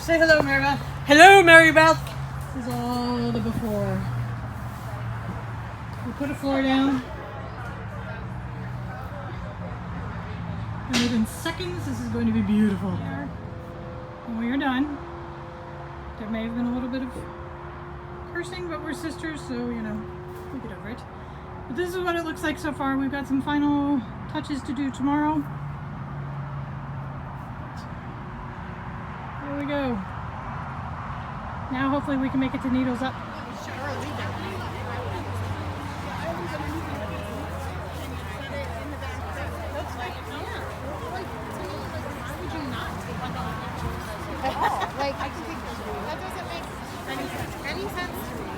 Say hello, Mary Beth. Hello, Mary Beth. This is all the before. We put a floor down. And within seconds, this is going to be beautiful. When we are done, there may have been a little bit of cursing, but we're sisters, so, you know, we get over it. But this is what it looks like so far. We've got some final touches to do tomorrow. There we go. Now hopefully we can make it to Needles Up. Like, I just think that doesn't make any sense to me.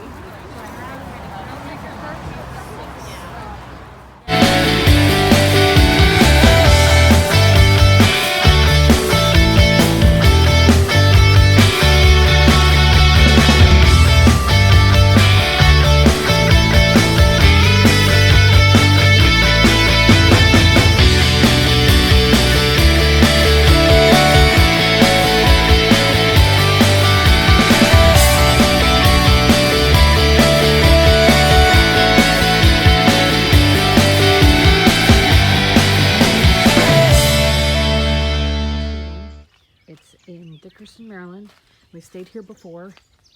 Maryland. We stayed here before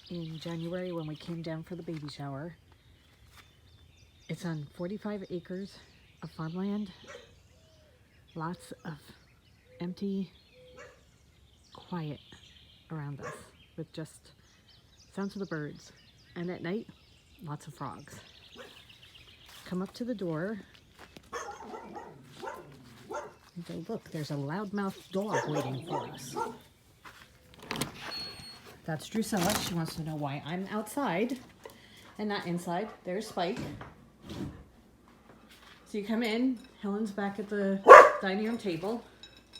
in January when we came down for the baby shower. It's on 45 acres of farmland, lots of empty quiet around us with just sounds of the birds, and at night lots of frogs. Come up to the door and go, look, there's a loudmouth dog waiting for us. That's Drusilla. She wants to know why I'm outside and not inside. There's Spike. So you come in. Helen's back at the dining room table.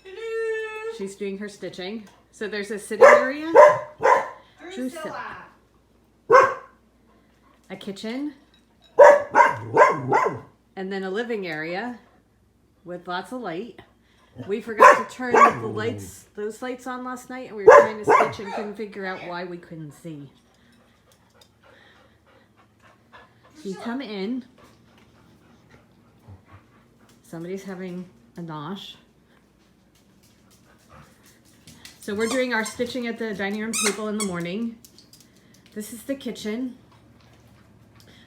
Hello. She's doing her stitching. So there's a sitting area. Drusilla. A kitchen. And then a living area with lots of light. We forgot to turn the lights, those lights on last night, and we were trying to stitch and couldn't figure out why we couldn't see. So you come in. Somebody's having a nosh. So we're doing our stitching at the dining room table in the morning. This is the kitchen.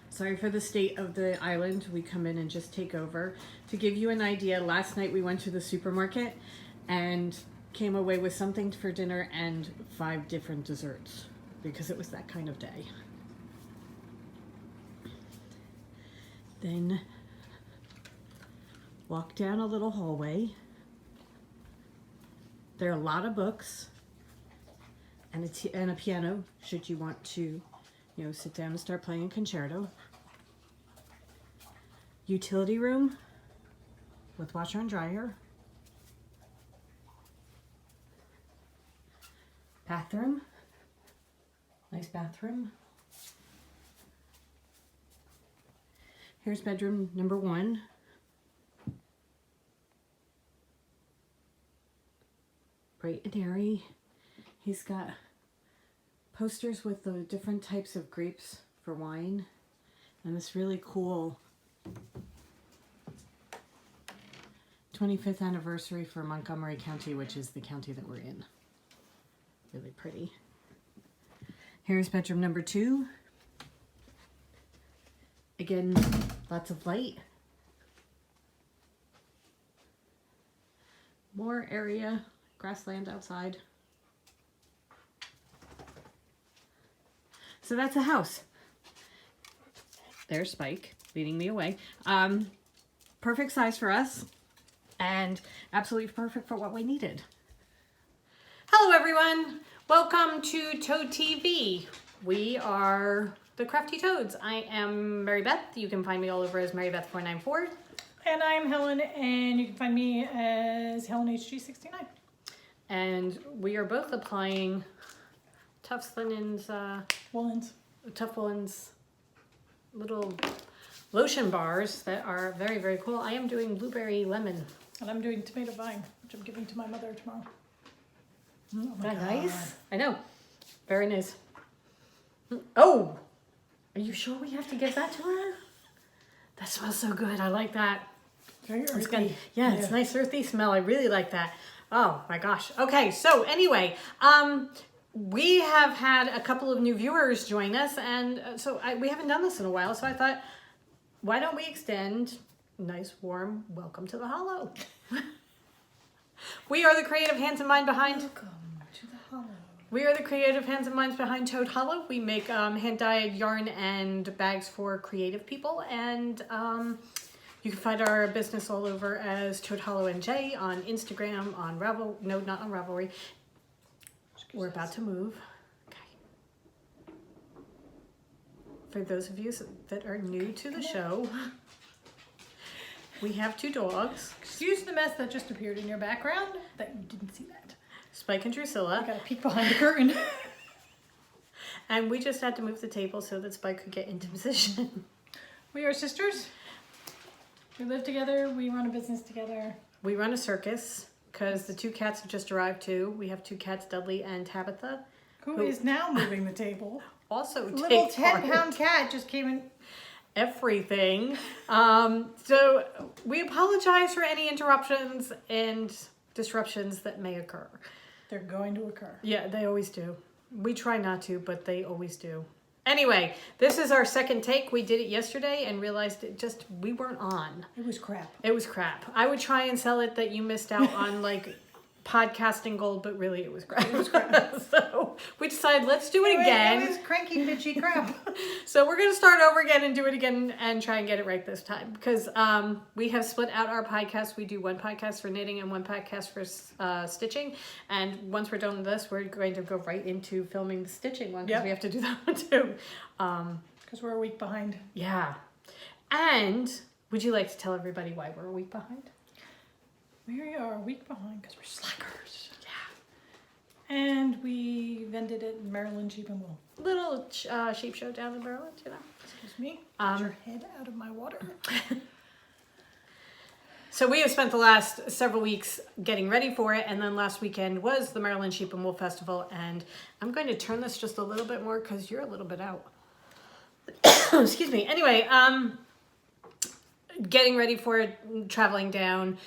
Sorry for the state of the island. We come in and just take over. To give you an idea, last night we went to the supermarket and came away with something for dinner and 5 different desserts because it was that kind of day. Then walk down a little hallway. There are a lot of books and a piano should you want to, you know, sit down and start playing a concerto. Utility room with washer and dryer. Bathroom. Nice bathroom. Here's bedroom number 1. Bright and airy. He's got posters with the different types of grapes for wine and this really cool 25th anniversary for Montgomery County, which is the county that we're in. Really pretty. Here's bedroom number 2. Again, lots of light. More area, grassland outside. So that's a house. There's Spike leading me away. Perfect size for us and absolutely perfect for what we needed. Hello everyone, welcome to Toad TV. We are the Crafty Toads. I am Mary Beth. You can find me all over as Mary Beth 494. And I'm Helen, and you can find me as Helen HG69. And we are both applying Tough Linens, Tough Woolens little lotion bars that are very, very cool. I am doing blueberry lemon. And I'm doing tomato vine, which I'm giving to my mother tomorrow. Oh Isn't my that God. nice? I know. Very nice. Oh, are you sure we have to give that to her? That smells so good. I like that. Very It's earthy. good. Yeah, it's nice earthy smell. I really like that. Oh my gosh. Okay, so anyway, we have had a couple of new viewers join us, and we haven't done this in a while, so I thought, why don't we extend a nice warm welcome to the Hollow? We are the creative hands and mind behind. Welcome to the Hollow. We are the creative hands and minds behind Toad Hollow. We make hand-dyed yarn and bags for creative people, and you can find our business all over as Toad Hollow NJ on Instagram, on not on Ravelry. We're about to move. Okay. For those of you that are new to the show, we have 2 dogs. Excuse the mess that just appeared in your background. That you didn't see that. Spike and I Drusilla. gotta peek behind the curtain. And we just had to move the table so that Spike could get into position. We are sisters. We live together. We run a business together. We run a circus because the 2 cats have just arrived too. We have 2 cats, Dudley and Tabitha. Who is now moving the table? Also Little take 10-pound cat just came in. everything. So we apologize for any interruptions and disruptions that may occur. They're going to occur. Yeah, they always do. We try not to, but they always do. Anyway, this is our second take. We did it yesterday and realized we weren't on. It was crap. It was crap. I would try and sell it that you missed out on like podcasting gold, but really it was crap. It was crap. So we decided let's do it again. It was cranky, bitchy crap. So we're going to start over again and do it again and try and get it right this time because we have split out our podcast. We do one podcast for knitting and one podcast for stitching. And once we're done with this, we're going to go right into filming the stitching one because we have to do that one too. Because we're a week behind. Yeah. And would you like to tell everybody why we're a week behind? We are a week behind because we're slackers. Yeah. And we vended it in Maryland Sheep and Wool. Little sheep show down in Maryland, you know. Excuse me. Get your head out of my water. So we have spent the last several weeks getting ready for it, and then last weekend was the Maryland Sheep and Wool Festival, and I'm going to turn this just a little bit more because you're a little bit out. Excuse me. Anyway, getting ready for it, traveling down,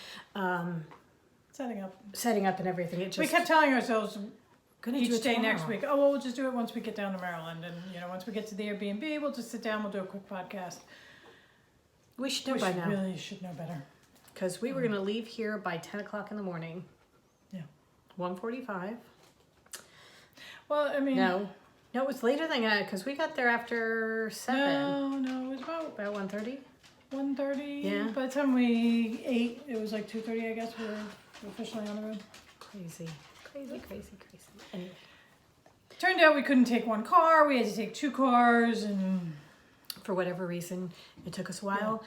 setting up and everything. It just, We kept telling ourselves gonna do each it day tomorrow. next week, oh, well, we'll just do it once we get down to Maryland. And, once we get to the Airbnb, we'll just sit down, we'll do a quick podcast. We should know We by now really should know better. because we were going to leave here by 10 o'clock in the morning. Yeah. 1:45. Well, I mean... No, it was later than that because we got there after 7. No, it was about 1:30. 1:30. Yeah. By the time we ate, it was like 2:30, I guess. We were officially on the road. Crazy. Anyway. Turned out we couldn't take one car. We had to take 2 cars, and For whatever reason, it took us a while.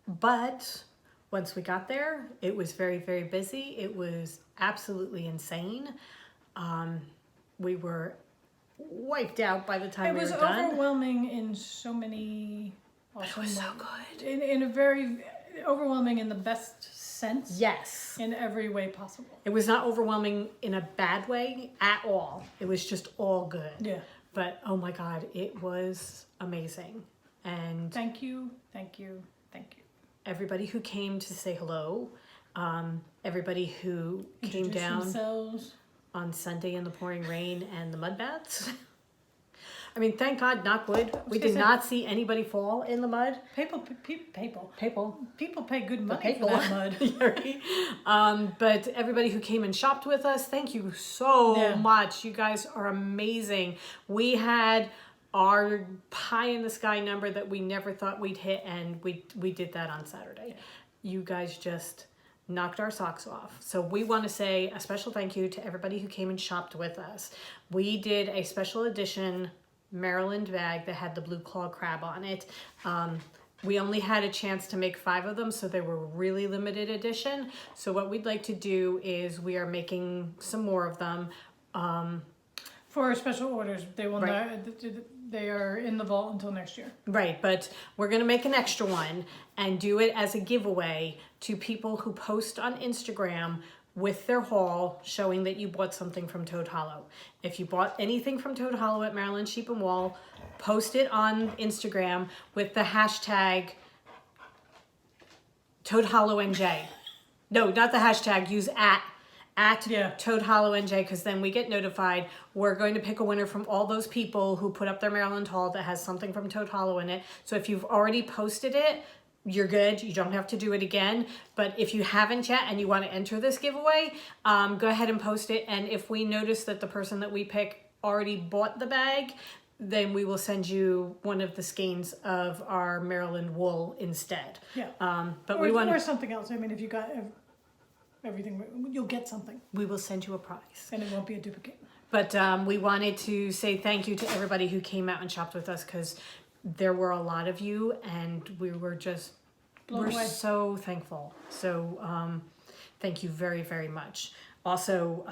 But once we got there, it was very, very busy. It was absolutely insane. We were wiped out by the time it was we were done. overwhelming in so many awesome It was so ways. good. In a very overwhelming in the best sense. Yes. In every way possible. It was not overwhelming in a bad way at all. It was just all good. Yeah. But oh my God, it was amazing. And Thank you. everybody who came to say hello, everybody who came Introduce down themselves. on Sunday in the pouring rain and the mud baths. I mean, thank God, knock wood, we did not see anybody fall in the mud. People pay good money People. for that mud. Yeah, right? But everybody who came and shopped with us, thank you so much. You guys are amazing. We had our pie in the sky number that we never thought we'd hit, and we did that on Saturday. Yeah. You guys just knocked our socks off. So we want to say a special thank you to everybody who came and shopped with us. We did a special edition Maryland bag that had the blue claw crab on it. We only had a chance to make 5 of them, so they were really limited edition. So what we'd like to do is we are making some more of them. For special orders, they will not, they are in the vault until next year. Right, but we're going to make an extra one and do it as a giveaway to people who post on Instagram with their haul showing that you bought something from Toad Hollow. If you bought anything from Toad Hollow at Maryland Sheep and Wool, post it on Instagram with the hashtag Toad Hollow NJ. No, not the hashtag. Use at Toad Hollow NJ, because then we get notified. We're going to pick a winner from all those people who put up their Maryland haul that has something from Toad Hollow in it. So if you've already posted it, you're good. You don't have to do it again. But if you haven't yet and you want to enter this giveaway, go ahead and post it. And if we notice that the person that we pick already bought the bag, then we will send you one of the skeins of our Maryland wool instead. Yeah. But or something else. I mean, if you got everything, you'll get something. We will send you a prize. And it won't be a duplicate. But we wanted to say thank you to everybody who came out and shopped with us, because there were a lot of you and we were just Blown away. So thankful. So thank you very, very much. Also,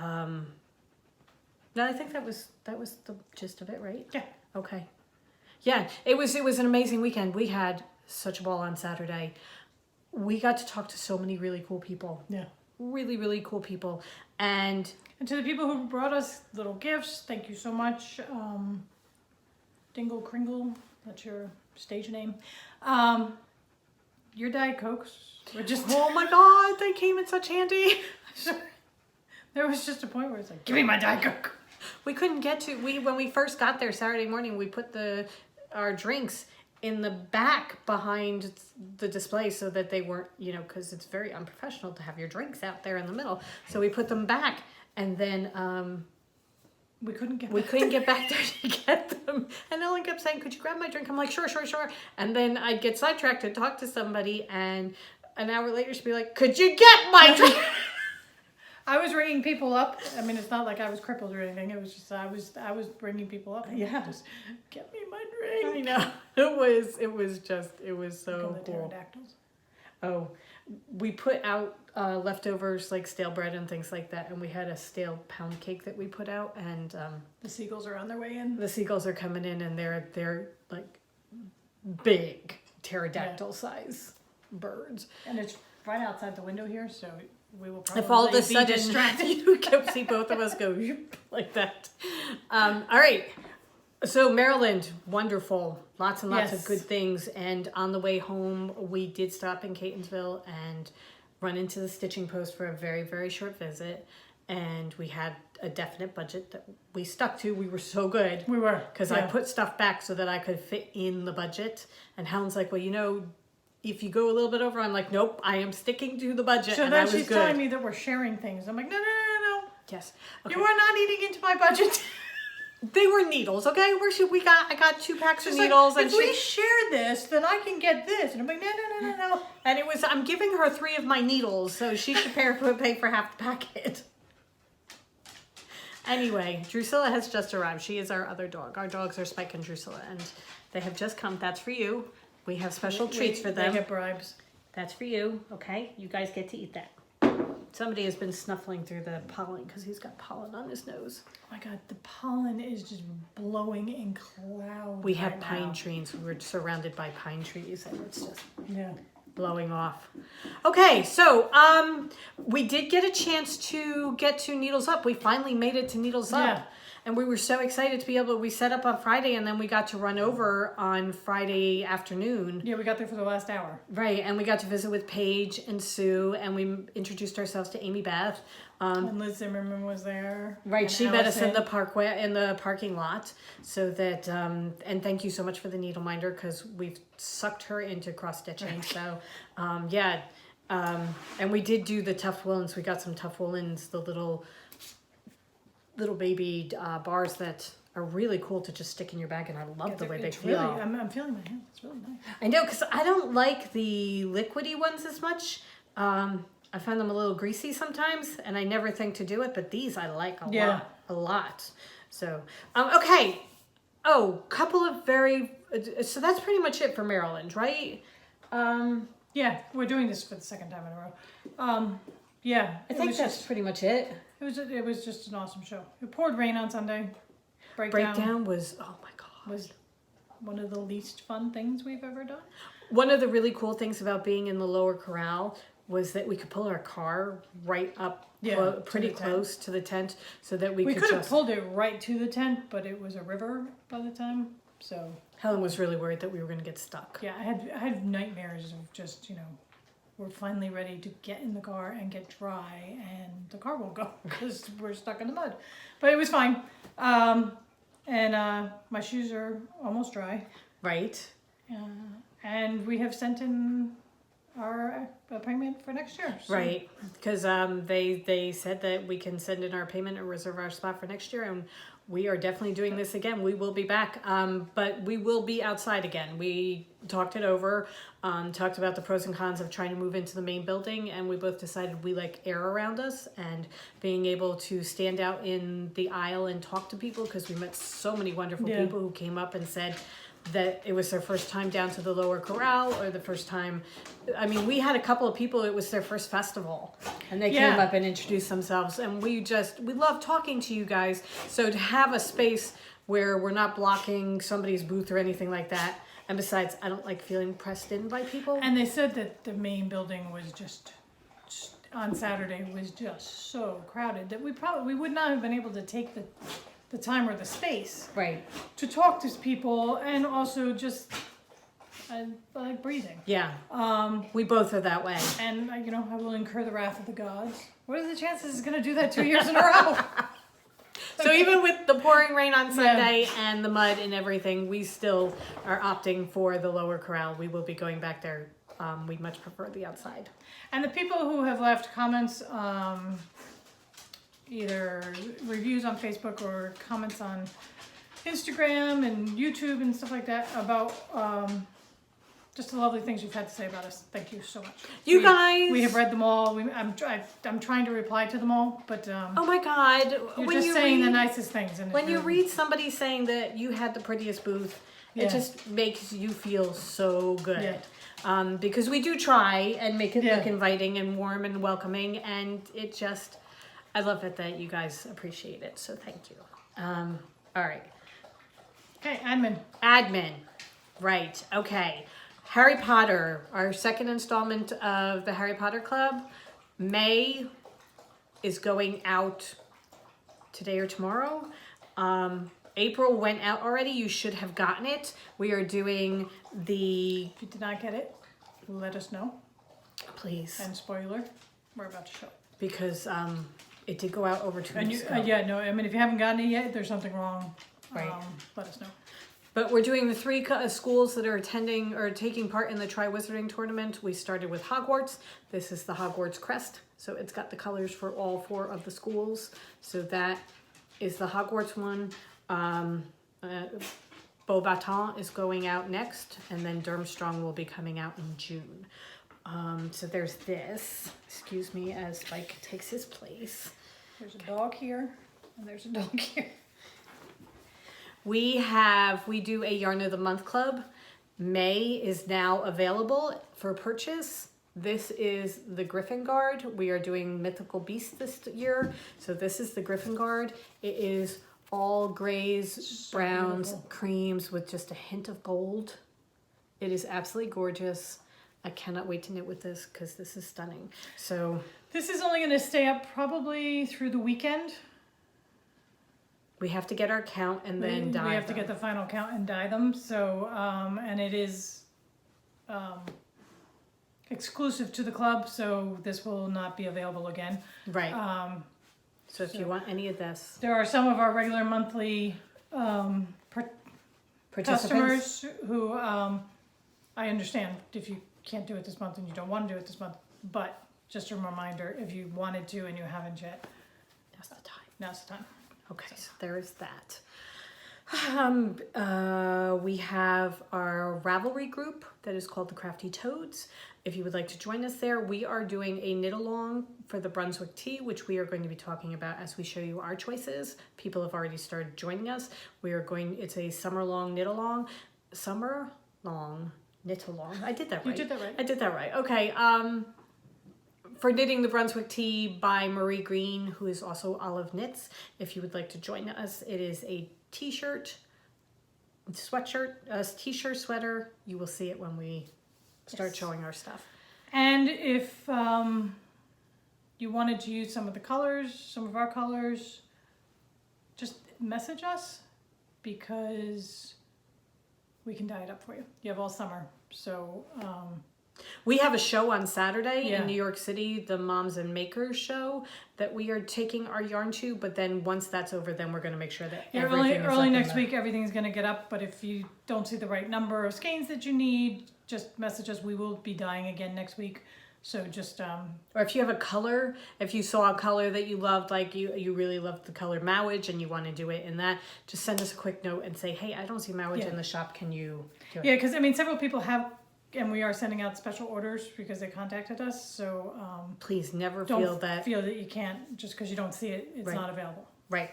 no, I think that was the gist of it, right? Yeah. Okay. Yeah, it was an amazing weekend. We had such a ball on Saturday. We got to talk to so many really cool people. Yeah. Really, really cool people. And to the people who brought us little gifts, thank you so much. Dingle Kringle, that's your stage name. Your Diet Cokes were just... oh my God, they came in such handy. There was just a point where it's like, give me my Diet Coke. We couldn't get to, when we first got there Saturday morning, we put our drinks in the back behind the display so that they weren't, because it's very unprofessional to have your drinks out there in the middle. So we put them back, and then we couldn't get back there to get them. And Ellen kept saying, could you grab my drink? I'm like, sure. And then I'd get sidetracked and talk to somebody, and an hour later she'd be like, could you get my drink? I was ringing people up. I mean, it's not like I was crippled or anything. It was just I was bringing people up. Yeah. Just get me my drink. I know. It was so the cool. pterodactyls. Oh, we put out leftovers like stale bread and things like that, and we had a stale pound cake that we put out, and the seagulls are on their way in. The seagulls are coming in, and they're like big pterodactyl size birds. And it's right outside the window here, so we will probably if all of a be sudden distracted. you can see both of us go like that. All right. So Maryland, wonderful. Lots and lots of good things. And on the way home, we did stop in Catonsville and run into the stitching post for a very, very short visit. And we had a definite budget that we stuck to. We were so good. We were. Because I put stuff back so that I could fit in the budget. And Helen's like, well, if you go a little bit over, I'm like, nope, I am sticking to the budget. So and then she's telling me that we're sharing things. I'm like, no. Yes. Okay. You are not eating into my budget. They were needles, okay? I got 2 packs of needles, like, if we share this, then I can get this. And I'm like, no. And I'm giving her 3 of my needles, so she should pay for half the packet. Anyway, Drusilla has just arrived. She is our other dog. Our dogs are Spike and Drusilla, and they have just come. That's for you. We have special treats for them. They get bribes. That's for you, okay? You guys get to eat that. Somebody has been snuffling through the pollen because he's got pollen on his nose. Oh my God, the pollen is just blowing in clouds. We have pine trees. We're surrounded by pine trees, and it's just blowing off. Okay, so we did get a chance to get to Needles Up. We finally made it to Needles Up. And we were so excited to be we set up on Friday, and then we got to run over on Friday afternoon. Yeah, we got there for the last hour. Right, and we got to visit with Paige and Sue, and we introduced ourselves to Amy Beth. And Liz Zimmerman was there. Right, she met us in the parking lot. So that, and thank you so much for the needle minder, because we've sucked her into cross stitching. So, and we did do the tough woolens. We got some tough woolens, the little baby bars that are really cool to just stick in your bag, and I love the way they feel. I'm feeling my hand. It's really nice. I know, because I don't like the liquidy ones as much. I find them a little greasy sometimes, and I never think to do it, but these I like a lot. So, okay. Oh, couple of so that's pretty much it for Maryland, right? Yeah, we're doing this for the second time in a row. I think that's pretty much it. It was just an awesome show. It poured rain on Sunday. Breakdown was, oh my God. Was one of the least fun things we've ever done. One of the really cool things about being in the lower corral was that we could pull our car right up Yeah, pretty to the tent. close to the tent so that we We could could have just... pulled it right to the tent, but it was a river by the time. So Helen was really worried that we were going to get stuck. yeah, I had nightmares of just, you know, we're finally ready to get in the car and get dry, and the car won't go because we're stuck in the mud. But it was fine. And my shoes are almost dry. Right. And we have sent in our payment for next year. So. Right, because they said that we can send in our payment and reserve our spot for next year, and we are definitely doing this again. We will be back, but we will be outside again. We talked it over, talked about the pros and cons of trying to move into the main building, and we both decided we like air around us and being able to stand out in the aisle and talk to people, because we met so many wonderful people who came up and said that it was their first time down to the lower corral, or the first time. I mean, we had a couple of people, it was their first festival, and they came up and introduced themselves, and we love talking to you guys. So to have a space where we're not blocking somebody's booth or anything like that, and besides, I don't like feeling pressed in by people. And they said that the main building was just on Saturday was just so crowded that we would not have been able to take the time or the space Right. to talk to people, and also just I like breathing. Yeah. We both are that way. And you know, I will incur the wrath of the gods. What are the chances it's going to do that 2 years in a row? So even with the pouring rain on Sunday and the mud and everything, we still are opting for the lower corral. We will be going back there. We'd much prefer the outside. And the people who have left comments, either reviews on Facebook or comments on Instagram and YouTube and stuff like that about just the lovely things you've had to say about us. Thank you so much. Guys, we have read them all. I'm trying to reply to them all, but oh my God, you're just saying the nicest things. And when you read somebody saying that you had the prettiest booth, it just makes you feel so good. Yeah. Because we do try and make it look inviting and warm and welcoming, and it just, I love it that you guys appreciate it. So thank you. All right. Okay, admin. Admin. Right. Okay. Harry Potter, our second installment of the Harry Potter Club. May is going out today or tomorrow. April went out already. You should have gotten it. We are doing the... If you did not get it, let us know. Please. And spoiler, we're about to show it. Because it did go out over 2 And weeks you, ago. yeah, no, I mean, if you haven't gotten it yet, there's something wrong. Right. Let us know. But we're doing the 3 schools that are attending or taking part in the Tri-Wizarding Tournament. We started with Hogwarts. This is the Hogwarts crest. So it's got the colors for all 4 of the schools. So that is the Hogwarts one. Beauxbatons is going out next. And then Durmstrang will be coming out in June. So there's this. Excuse me as Spike takes his place. There's a dog here, and there's a dog here. We do a Yarn of the Month Club. May is now available for purchase. This is the Griffin Guard. We are doing Mythical Beasts this year. So this is the Griffin Guard. It is all grays, browns, beautiful. creams with just a hint of gold. It is absolutely gorgeous. I cannot wait to knit with this because this is stunning. So This is only going to stay up probably through the weekend. we have to get our count and then dye We have to them. get the final count and dye them. So, and it is exclusive to the club, so this will not be available again. Right. So if you want any of this, There are some of our regular monthly participants. customers who I understand if you can't do it this month and you don't want to do it this month, but just a reminder, if you wanted to and you haven't yet, Now's the time. now's the time. Okay, so there is that. We have our Ravelry group that is called the Crafty Toads. If you would like to join us there, we are doing a knit along for the Brunswick tea, which we are going to be talking about as we show you our choices. People have already started joining us. It's a summer long knit along. Summer long knit along. I did that right. You did that right. I did that right. Okay. For Knitting the Brunswick Tea by Marie Green, who is also Olive Knits. If you would like to join us, it is a t-shirt, sweatshirt, t-shirt, sweater. You will see it when we start showing our stuff. And if you wanted to use some of the colors, some of our colors, just message us because we can dye it up for you. You have all summer. So we have a show on Saturday Yeah. in New York City, the Moms and Makers show that we are taking our yarn to. But then once that's over, then we're going to make sure that yeah, everything is early up in next the- week, everything's going to get up. But if you don't see the right number of skeins that you need, just message us. We will be dyeing again next week. So just Or if you have a color, if you saw a color that you loved, like you really loved the color Mowage and you want to do it in that, just send us a quick note and say, hey, I don't see Mowage Yeah. in the shop. Can you do it? yeah, because I mean, several people have, and we are sending out special orders because they contacted us. So Please never don't feel that. you can't just because you don't see it, it's Right. not available. Right.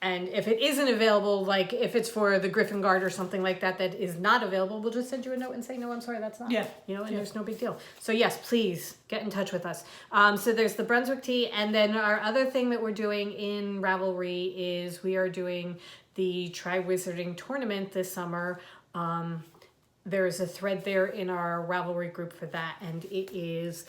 And if it isn't available, like if it's for the Griffin Guard or something like that that is not available, we'll just send you a note and say, no, I'm sorry, that's not. Yeah. You know, and Yeah. there's no big deal. So yes, please get in touch with us. So there's the Brunswick tea. And then our other thing that we're doing in Ravelry is we are doing the Try Wizarding tournament this summer. There's a thread there in our Ravelry group for that. And it is,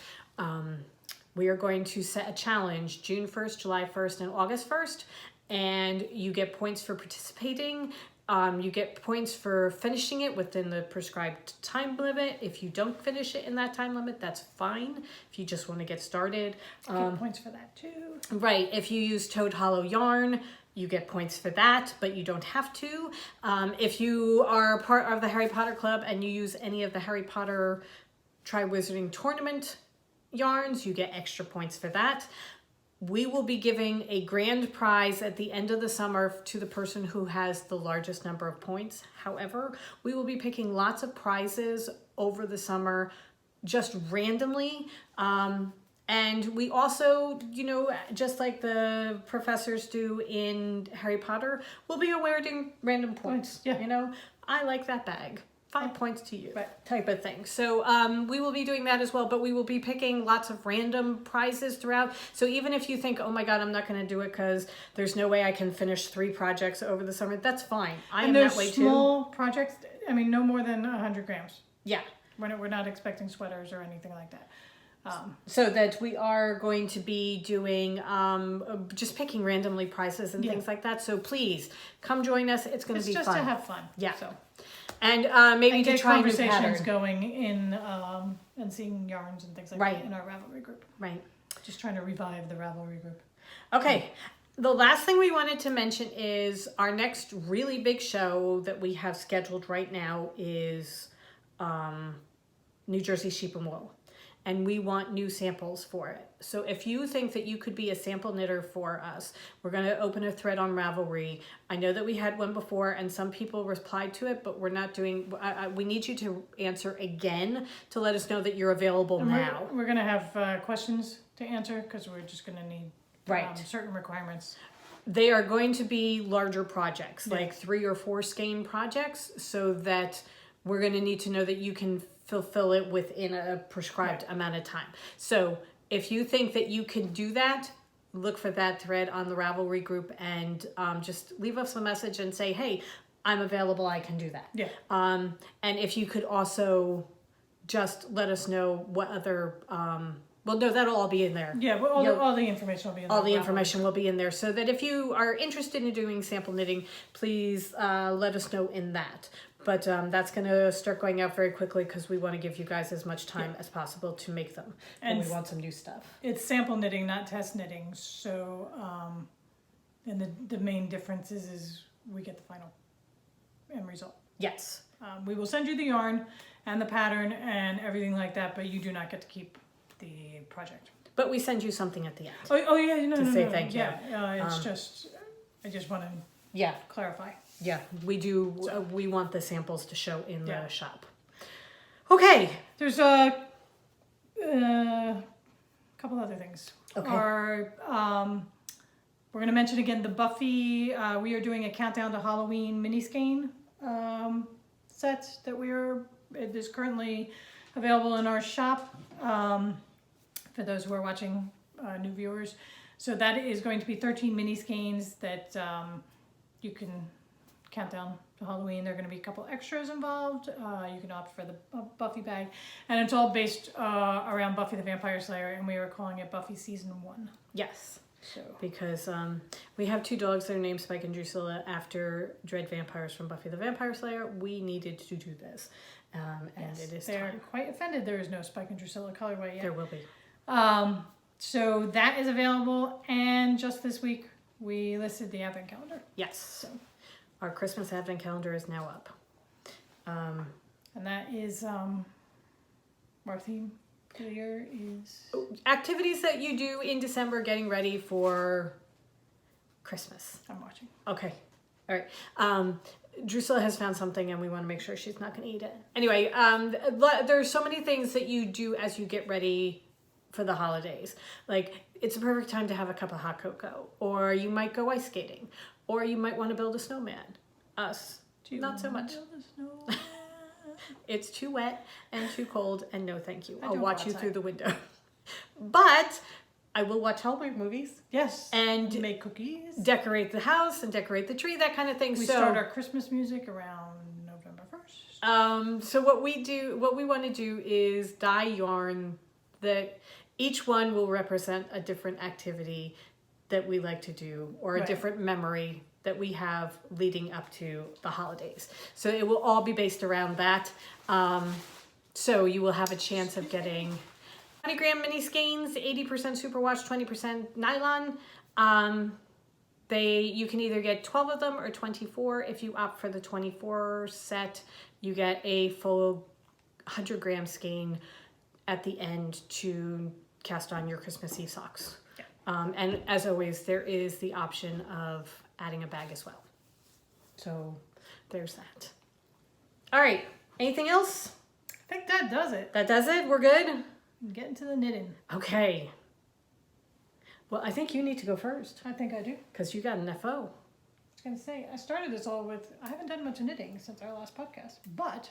we are going to set a challenge June 1st, July 1st, and August 1st. And you get points for participating. You get points for finishing it within the prescribed time limit. If you don't finish it in that time limit, that's fine. If you just want to get started. Get points for that too. Right. If you use Toad Hollow yarn, you get points for that, but you don't have to. If you are part of the Harry Potter Club and you use any of the Harry Potter Try Wizarding tournament yarns, you get extra points for that. We will be giving a grand prize at the end of the summer to the person who has the largest number of points. However, we will be picking lots of prizes over the summer just randomly. And we also, you know, just like the professors do in Harry Potter, we'll be awarding random points. Yeah. You know, I like that bag. 5 points to you, Right. type of thing. So we will be doing that as well, but we will be picking lots of random prizes throughout. So even if you think, oh my God, I'm not going to do it because there's no way I can finish 3 projects over the summer, that's fine. I am And that those way too. small projects, I mean, no more than 100 grams. Yeah. We're not expecting sweaters or anything like that. So that we are going to be doing, just picking randomly prizes and Yeah. things like that. So please come join us. It's going It's to be just fun. to have fun. Yeah. So. And maybe And to get try a new conversations pattern. going in and seeing yarns and things like Right. that in our Ravelry group. Right. Just trying to revive the Ravelry group. Okay. The last thing we wanted to mention is our next really big show that we have scheduled right now is New Jersey Sheep and Wool. And we want new samples for it. So if you think that you could be a sample knitter for us, we're going to open a thread on Ravelry. I know that we had one before and some people replied to it, but we're not doing, we need you to answer again to let us know that you're available And now. we're going to have questions to answer because we're just going to need Right. certain requirements. They are going to be larger projects, like 3 or 4 skein projects, so that we're going to need to know that you can fulfill it within a prescribed amount of time. So if you think that you can do that, look for that thread on the Ravelry group and just leave us a message and say, hey, I'm available, I can do that. Yeah. And if you could also just let us know what other, well, no, that'll all be in there. Yeah, well, all the information will be in All the Ravelry. information will be in there so that if you are interested in doing sample knitting, please let us know in that. But that's going to start going out very quickly because we want to give you guys as much time as possible to make them. And we want some new stuff. It's sample knitting, not test knitting. So, and the main difference is we get the final end result. Yes. We will send you the yarn and the pattern and everything like that, but you do not get to keep the project. But we send you something at the end. Oh yeah, no, To no, say no. thank you. Yeah, it's just, I just want to Yeah. clarify. Yeah. We do. We want the samples to show in Yeah. the shop. Okay. There's a couple other things. Okay. We're going to mention again the Buffy. We are doing a countdown to Halloween mini skein set that it is currently available in our shop for those who are watching, new viewers. So that is going to be 13 mini skeins that you can countdown to Halloween. There are going to be a couple extras involved. You can opt for the Buffy bag. And it's all based around Buffy the Vampire Slayer, and we are calling it Buffy Season 1. Yes. So Because we have 2 dogs that are named Spike and Drusilla after dread vampires from Buffy the Vampire Slayer. We needed to do this. And yes, it is they're time. quite offended there is no Spike and Drusilla colorway yet. There will be. So that is available, and just this week we listed the advent calendar. Yes. So, Our Christmas advent calendar is now up. and that is our theme for the year is Activities that you do in December getting ready for Christmas. I'm watching. Okay. All right. Drusilla has found something and we want to make sure she's not going to eat it. Anyway, there's so many things that you do as you get ready for the holidays. Like, it's a perfect time to have a cup of hot cocoa, or you might go ice skating, or you might want to build a snowman. Us, Do you not so wanna much. build a snowman? It's too wet and too cold, and no thank you. I I'll don't watch go you outside. through the window. But I will watch Hallmark movies Yes. and Make cookies. decorate the house and decorate the tree, that kind of thing. We So start our Christmas music around November 1st. So what we want to do is dye yarn that each one will represent a different activity that we like to do, or a Right. different memory that we have leading up to the holidays. So it will all be based around that. So you will have a chance of getting 20 gram mini skeins, 80% superwash, 20% nylon. You can either get 12 of them or 24. If you opt for the 24 set, you get a full 100 gram skein at the end to cast on your Christmas Eve socks. Yeah. And as always, there is the option of adding a bag as well. So there's that. All right. Anything else? I think that does it. That does it? We're good? I'm getting to the knitting. Okay. Well, I think you need to go first I think I do. because you got an FO. I was going to say, I started this all with, I haven't done much knitting since our last podcast, but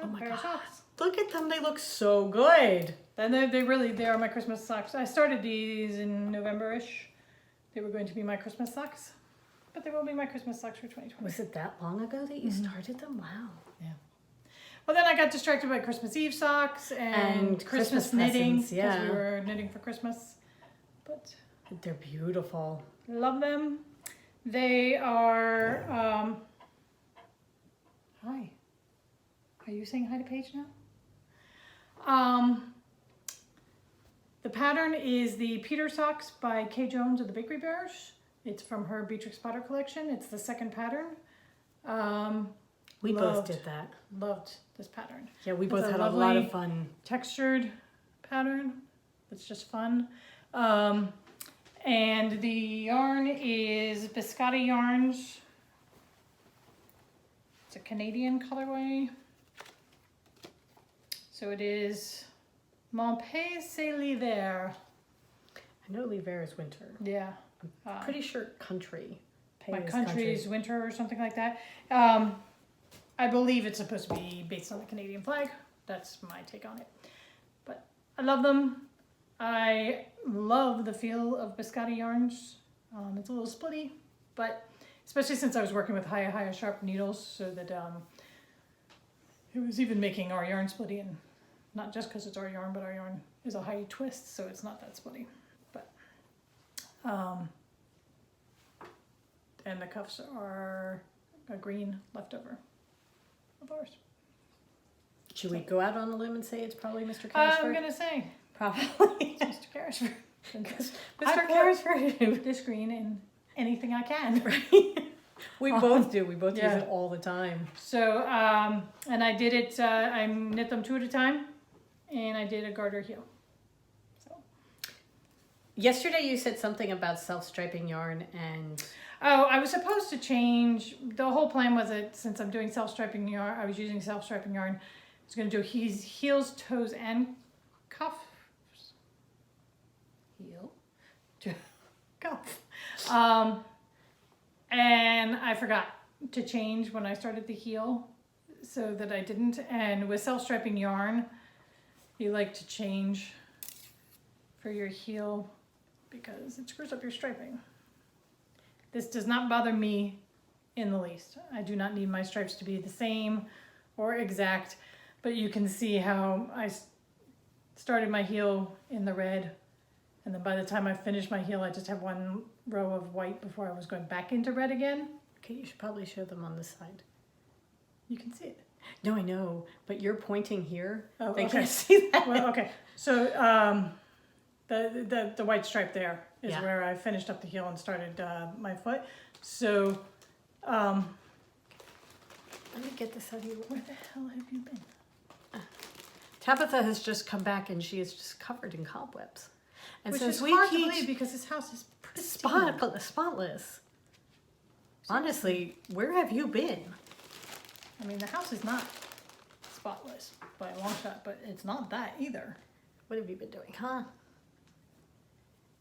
Oh my pair of God. socks. Look at them. They look so good. And they are my Christmas socks. I started these in November-ish. They were going to be my Christmas socks, but they will be my Christmas socks for 2020. Was it that long ago that you started them? Wow. Yeah. Well, then I got distracted by Christmas Eve socks and Christmas knitting presents, because yeah. we were knitting for Christmas. But They're beautiful. love them. They are. Hi. Are you saying hi to Paige now? The pattern is the Peter Socks by Kay Jones of the Bakery Bears. It's from her Beatrix Potter collection. It's the second pattern. We both Loved. did that. Loved this pattern. Yeah, we It's both a had a lot lovely of fun. Textured pattern. It's just fun. And the yarn is Biscotti Yarns. It's a Canadian colorway. So it is Mon Pays c'est l'hiver. I know l'hiver is winter. Yeah. Pretty sure country. My is country is winter or something like that. I believe it's supposed to be based on the Canadian flag. That's my take on it. But I love them. I love the feel of Biscotti yarns. It's a little splitty, but especially since I was working with high sharp needles, so that it was even making our yarn splitty, and not just because it's our yarn, but our yarn is a high twist, so it's not that splitty. But and the cuffs are a green leftover of ours. Should we go out on a limb and say it's probably Mr. I'm Carrisford? gonna say Probably. Mr. Carrisford. Mr. Carrisford. This green in anything I can. We both do. We both Yeah. use it all the time. So, and I did it, I knit them 2 at a time, and I did a garter heel. So, Yesterday you said something about self-striping yarn and... oh, I was supposed to change, the whole plan was that since I'm doing self-striping yarn, I was using self-striping yarn, I was going to do heels, toes, and cuffs. Heel, cuff. And I forgot to change when I started the heel, so that I didn't. And with self-striping yarn, you like to change for your heel because it screws up your striping. This does not bother me in the least. I do not need my stripes to be the same or exact, but you can see how I started my heel in the red, and then by the time I finished my heel, I just have one row of white before I was going back into red again. Okay, you should probably show them on this side. You can see it. No, I know, but you're pointing here. Oh, They okay. can't see that. Well, okay. So the white stripe there is Yeah. where I finished up the heel and started my foot. So Let me get this out of you. where the hell have you been? Tabitha has just come back and she is just covered in cobwebs. And Which since is we hard to teach believe because this house is pretty spotless. Honestly, where have you been? I mean, the house is not spotless by a long shot, but it's not that either. What have you been doing, huh?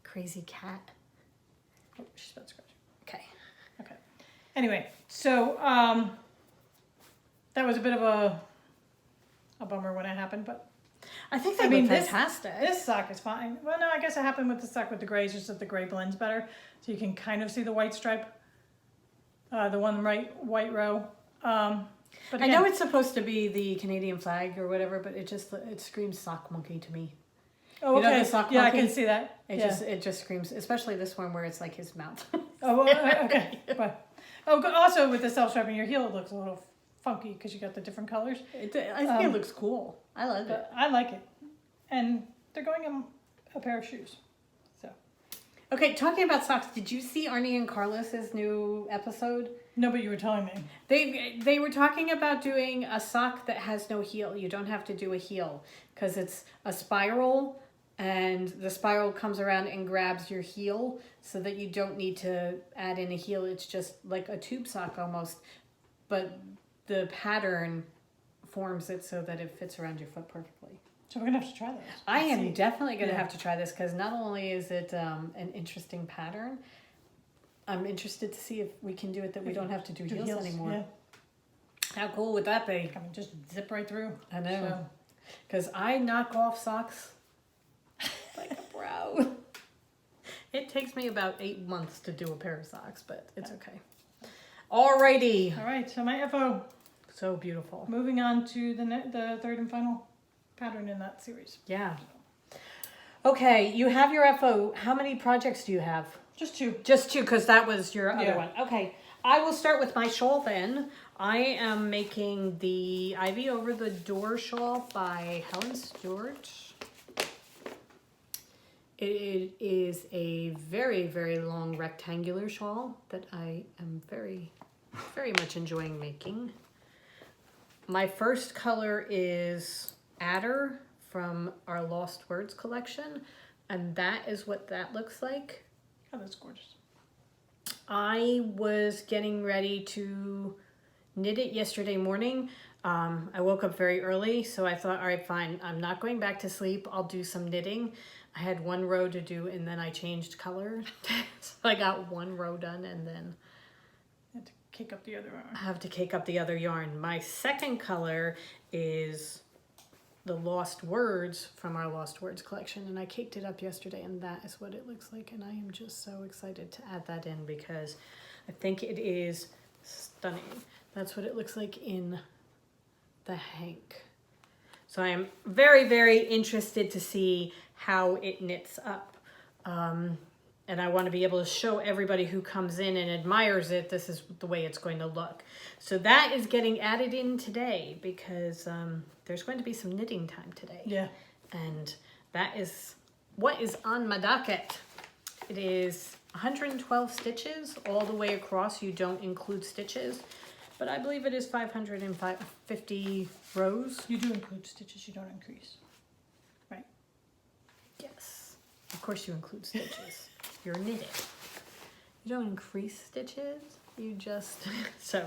Crazy cat. Oh, she's about to scratch. Okay. Okay. Anyway, so that was a bit of a bummer when it happened, but I think they I mean, look this- fantastic. this sock is fine. Well, no, I guess it happened with the sock with the grays, just that the gray blends better, so you can kind of see the white stripe, the one white row. But I know again, it's supposed to be the Canadian flag or whatever, but it screams sock monkey to me. oh, you know okay. the sock Yeah, I monkey? can see that. It Yeah. it just screams, especially this one where it's like his mouth. Oh, well, okay. But, also with the self-striping, your heel looks a little funky because you got the different colors. I think it looks cool. I love it. But I like it. And they're going in a pair of shoes. So Okay, talking about socks, did you see Arnie and Carlos's new episode? no, but you were telling me. They were talking about doing a sock that has no heel. You don't have to do a heel because it's a spiral and the spiral comes around and grabs your heel so that you don't need to add in a heel. It's just like a tube sock almost, but the pattern forms it so that it fits around your foot perfectly. So we're gonna have to try those. I Let's am see. definitely going to Yeah. have to try this because not only is it an interesting pattern, I'm interested to see if we can do it that we don't have to do heels anymore. Yeah. How cool would that be? I mean, just zip right through. I know. So, Because I knock off socks like a pro. It takes me about 8 months to do a pair of socks, but it's okay. Alrighty. all right. So my FO. So beautiful. Moving on to the third and final pattern in that series. Yeah. Okay, you have your FO. How many projects do you have? Just two. Just two, because that was your other Yeah. one. Okay, I will start with my shawl then. I am making the Ivy Over the Door shawl by Helen Stewart. It is a very, very long rectangular shawl that I am very, very much enjoying making. My first color is Adder from our Lost Words collection, and that is what that looks like. Oh, that's gorgeous. I was getting ready to knit it yesterday morning. I woke up very early, so I thought, all right, fine, I'm not going back to sleep. I'll do some knitting. I had one row to do, and then I changed color. So I got one row done, and then I had to kick up the other arm. I have to cake up the other yarn. My second color is the Lost Words from our Lost Words collection, and I caked it up yesterday, and that is what it looks like, and I am just so excited to add that in because I think it is stunning. That's what it looks like in the hank. So I am very, very interested to see how it knits up. And I want to be able to show everybody who comes in and admires it, this is the way it's going to look. So that is getting added in today because there's going to be some knitting time today. Yeah. And that is what is on my docket. It is 112 stitches all the way across. You don't include stitches, but I believe it is 550 rows. You do include stitches, you don't increase. Right. Yes, of course you include stitches. You're knitting. You don't increase stitches. You just so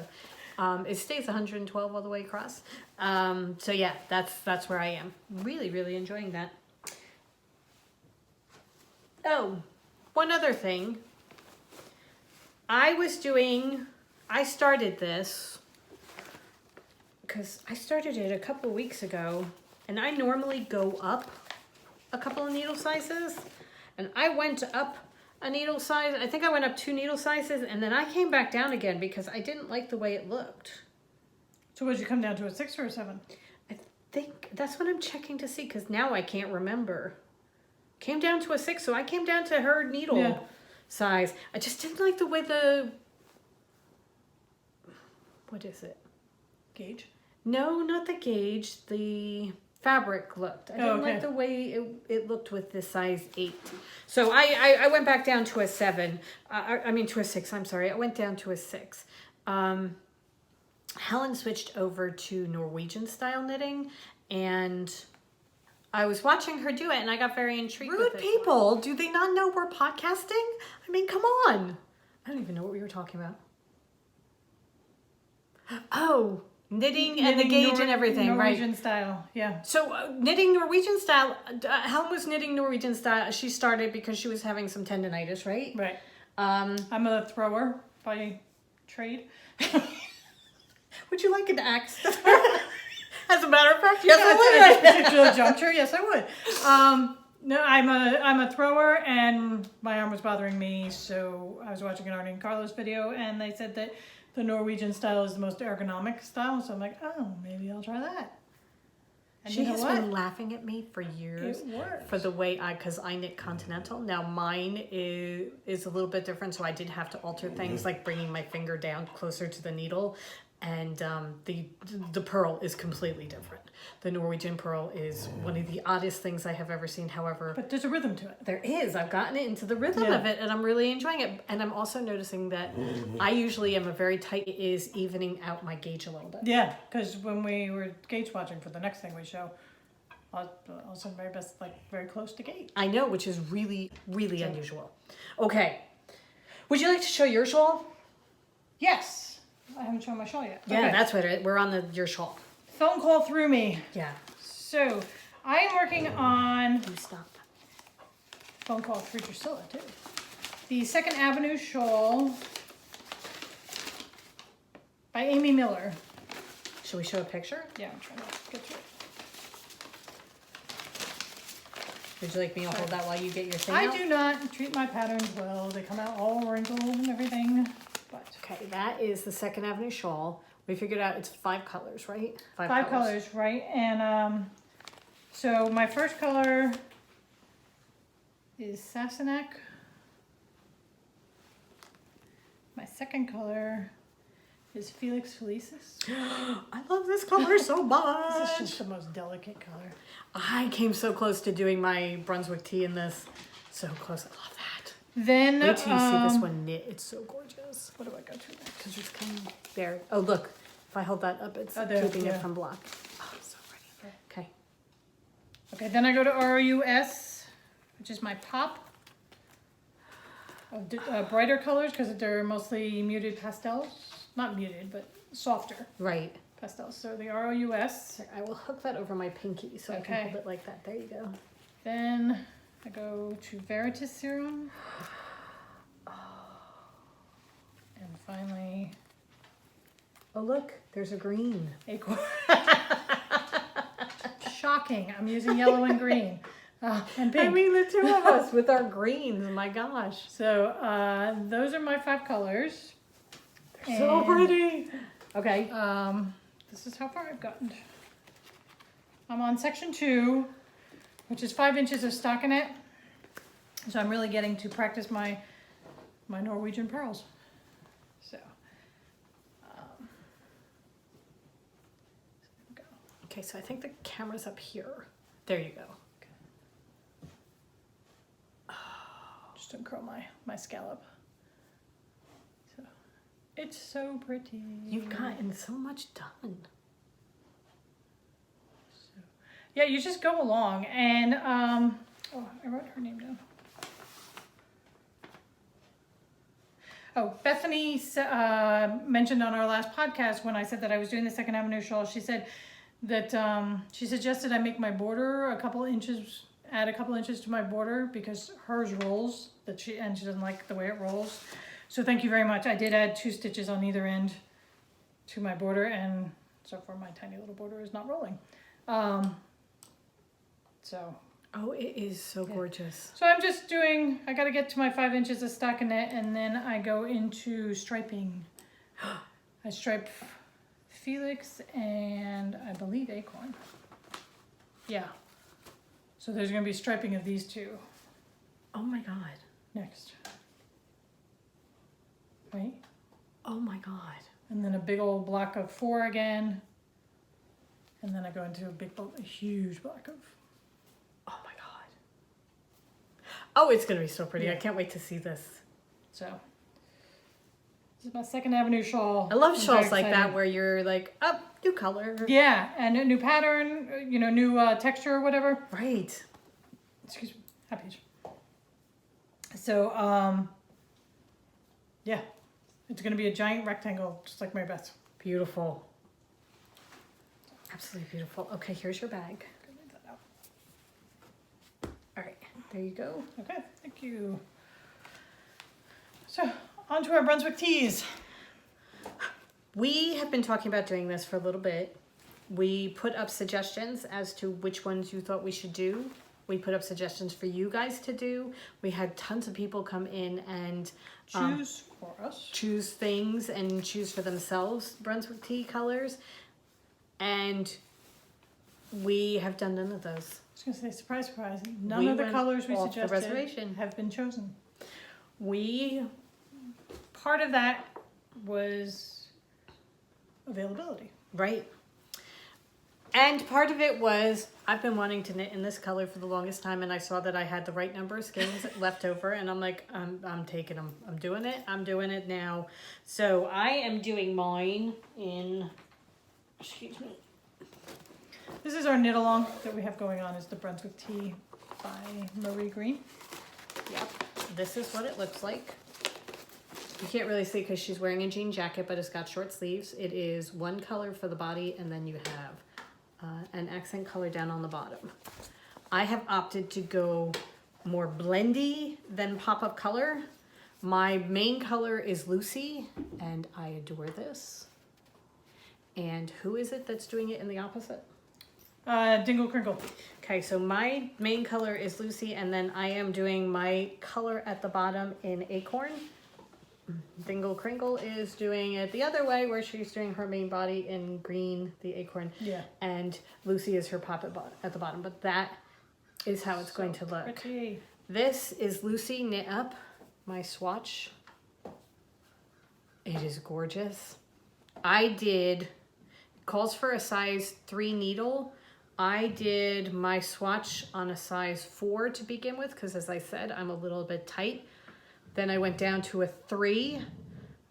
it stays 112 all the way across. So yeah, that's where I am. Really, really enjoying that. Oh, one other thing. I started this because I started it a couple of weeks ago, and I normally go up a couple of needle sizes, and I went up a needle size. I think I went up 2 needle sizes, and then I came back down again because I didn't like the way it looked. So would you come down to a 6 or a 7? I think that's what I'm checking to see, because now I can't remember. Came down to a 6, so I came down to her needle size. I just didn't like the way the... What is it? Gauge? No, not the gauge. The fabric looked. I didn't like the way it looked with the size 8. So I went back down to a 7. I mean to a 6, I'm sorry. I went down to a 6. Helen switched over to Norwegian style knitting, and I was watching her do it, and I got very intrigued with it. Rude people! Do they not know we're podcasting? I mean, come on! I don't even know what we were talking about. Oh, knitting and the gauge and everything, Norwegian right? style, yeah. So knitting Norwegian style, Helen was knitting Norwegian style. She started because she was having some tendonitis, right? Right. I'm a thrower by trade. Would you like an axe? As a matter of fact, yes, At I this particular juncture, yes, I would. No, I'm a thrower, and my arm was bothering me, so I was watching an Arnie and Carlos video, and they said that the Norwegian style is the most ergonomic style, so I'm like, oh, maybe I'll try that. And She you know has what? been laughing at me for years It works. for the way because I knit continental. Now mine is a little bit different, so I did have to alter things like bringing my finger down closer to the needle, and the purl is completely different. The Norwegian purl is one of the oddest things I have ever seen. However, But there's a rhythm to it. there is. I've gotten it into the rhythm of it, and I'm really enjoying it. And I'm also noticing that I usually am a very tight. It is evening out my gauge a little bit. Yeah, because when we were gauge watching for the next thing we show, I'll send my best, like, very close to gauge. I know, which is really, really unusual. Okay. Would you like to show your shawl? Yes! I haven't shown my shawl yet. Yeah, Okay. that's what we're on your shawl. Phone call through me. Yeah. So, I am working on... You stop. Phone call through Drusilla, too. The Second Avenue shawl by Amy Miller. Should we show a picture? Yeah, I'm trying to get through it. Would you like me to hold that while you get your thing I out? do not treat my patterns well. They come out all wrinkled and everything. But Okay, that is the Second Avenue shawl. We figured out it's 5 colors, right? five colors, right? And so my first color is Sassenach. My second color is Felix Felicis. I love this color so much. This is just the most delicate color. I came so close to doing my Brunswick tea in this. So close. I love that. Then Wait till you see this one knit. It's so gorgeous. What do I go to next? Because it's kind of there. Oh, look. If I hold that up, it's Oh, there, keeping yeah. it from block. Oh, so pretty. Okay. Okay, then I go to ROUS, which is my pop of brighter colors because they're mostly muted pastels. Not muted, but softer Right. pastels. So the ROUS. Here, I will hook that over my pinky so I can Okay. hold it like that. There you go. Then I go to Veritas Serum. And finally, Oh, look. There's a green. Acorn. Shocking. I'm using yellow and green. And pink. I mean, the two of us with our greens. My gosh. So those are my 5 colors. So And, pretty. Okay. This is how far I've gotten. I'm on section 2, which is 5 inches of stockinette. So I'm really getting to practice my Norwegian pearls. So, go. Okay, so I think the camera's up here. There you go. Just uncurl my scallop. So, it's so pretty. You've gotten so much done. Yeah, you just go along and oh, I wrote her name down. Oh, Bethany mentioned on our last podcast when I said that I was doing the Second Avenue shawl, she said that she suggested I make my border add a couple inches to my border because hers rolls and she doesn't like the way it rolls. So thank you very much. I did add 2 stitches on either end to my border, and so far my tiny little border is not rolling. So Oh, it is so gorgeous. So I'm just doing, I got to get to my 5 inches of stockinette, and then I go into striping. I stripe Felix and I believe Acorn. Yeah. So there's going to be striping of these two Oh my God. next. Right? Oh my God. And then a big old block of 4 again. And then I go into a huge block of. Oh my God. Oh, it's going to be so pretty. Yeah. I can't wait to see this. So this is my Second Avenue shawl. I love I'm shawls very like that excited. where you're like, oh, new color. Yeah, and a new pattern, new texture or whatever. Right. Excuse me, happy page. So, yeah, it's gonna be a giant rectangle, just like Mary Beth's. Beautiful. Absolutely beautiful. Okay, here's your bag. All right, there you go. Okay, thank you. So, on to our Brunswick teas. We have been talking about doing this for a little bit. We put up suggestions as to which ones you thought we should do. We put up suggestions for you guys to do. We had tons of people come in and Choose for us. choose things and choose for themselves Brunswick tea colors. And we have done none of those. I was gonna say, surprise, surprise, none We of the went colors we off the suggested reservation. have been chosen. We, Part of that was availability. right. And part of it was, I've been wanting to knit in this color for the longest time, and I saw that I had the right number of skeins left over, and I'm like, I'm taking them. I'm doing it now. So I am doing mine in, excuse me. This is our knit along that we have going on, is the Brunswick tea by Marie Green. Yep, this is what it looks like. You can't really see because she's wearing a jean jacket, but it's got short sleeves. It is one color for the body, and then you have an accent color down on the bottom. I have opted to go more blendy than pop-up color. My main color is Lucy, and I adore this. And who is it that's doing it in the opposite? Dingle Crinkle. Okay, so my main color is Lucy, and then I am doing my color at the bottom in Acorn. Dingle Crinkle is doing it the other way, where she's doing her main body in green, the acorn. Yeah. And Lucy is her pop at the bottom, but that is how it's going to look. Pretty. This is Lucy knit up, my swatch. It is gorgeous. It calls for a size 3 needle. I did my swatch on a size 4 to begin with, because as I said, I'm a little bit tight. Then I went down to a 3.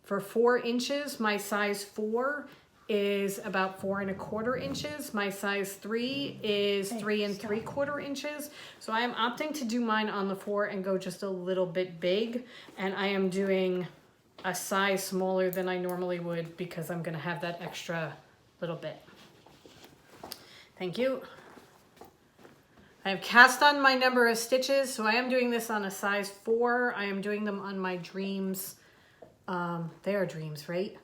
For 4 inches, my size 4 is about 4 1/4 inches. My size 3 is 3 3/4 inches. So I am opting to do mine on the 4 and go just a little bit big. And I am doing a size smaller than I normally would because I'm gonna have that extra little bit. Thank you. I have cast on my number of stitches, so I am doing this on a size 4. I am doing them on my Dreams. They are Dreams, right?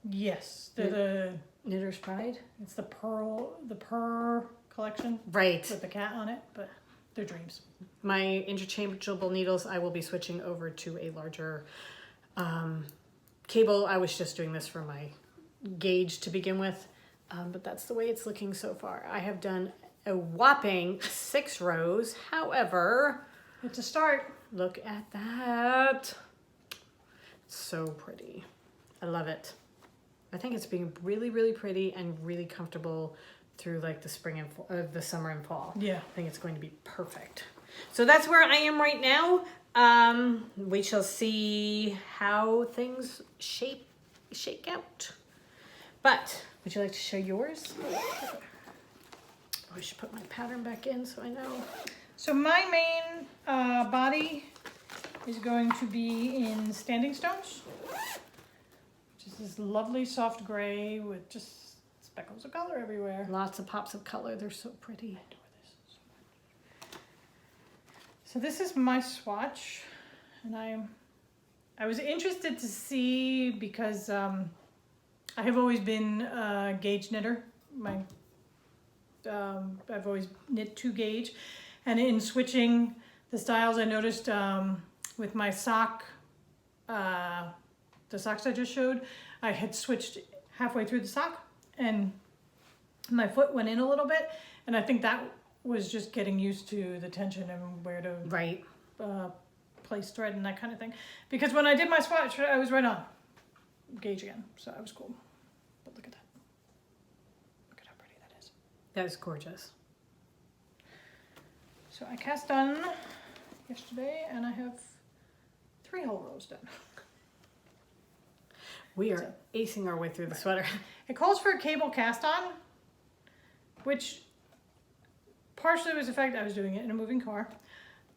Yes, they're Knitter's Pride? it's the Purr collection Right. with the cat on it, but they're Dreams. My interchangeable needles, I will be switching over to a larger cable. I was just doing this for my gauge to begin with, but that's the way it's looking so far. I have done a whopping 6 rows. However, It's a start. look at that. It's so pretty. I love it. I think it's being really, really pretty and really comfortable through like the spring and the summer and fall. Yeah. I think it's going to be perfect. So that's where I am right now. We shall see how things shake out. But would you like to show yours? I should put my pattern back in so I know. So my main body is going to be in Standing Stones, which is this lovely soft gray with just speckles of color everywhere. Lots of pops of color. They're so pretty. I adore this so much. So this is my swatch, and I was interested to see because I have always been a gauge knitter. I've always knit to gauge, And in switching the styles, I noticed with my sock, the socks I just showed, I had switched halfway through the sock and my foot went in a little bit. And I think that was just getting used to the tension and where to Right. place thread and that kind of thing. Because when I did my swatch, I was right on gauge again. So I was cool. But look at that. Look at how pretty that is. That is gorgeous. So I cast on yesterday and I have 3 whole rows done. We are acing our way through the sweater. It calls for a cable cast on, which partially was the fact I was doing it in a moving car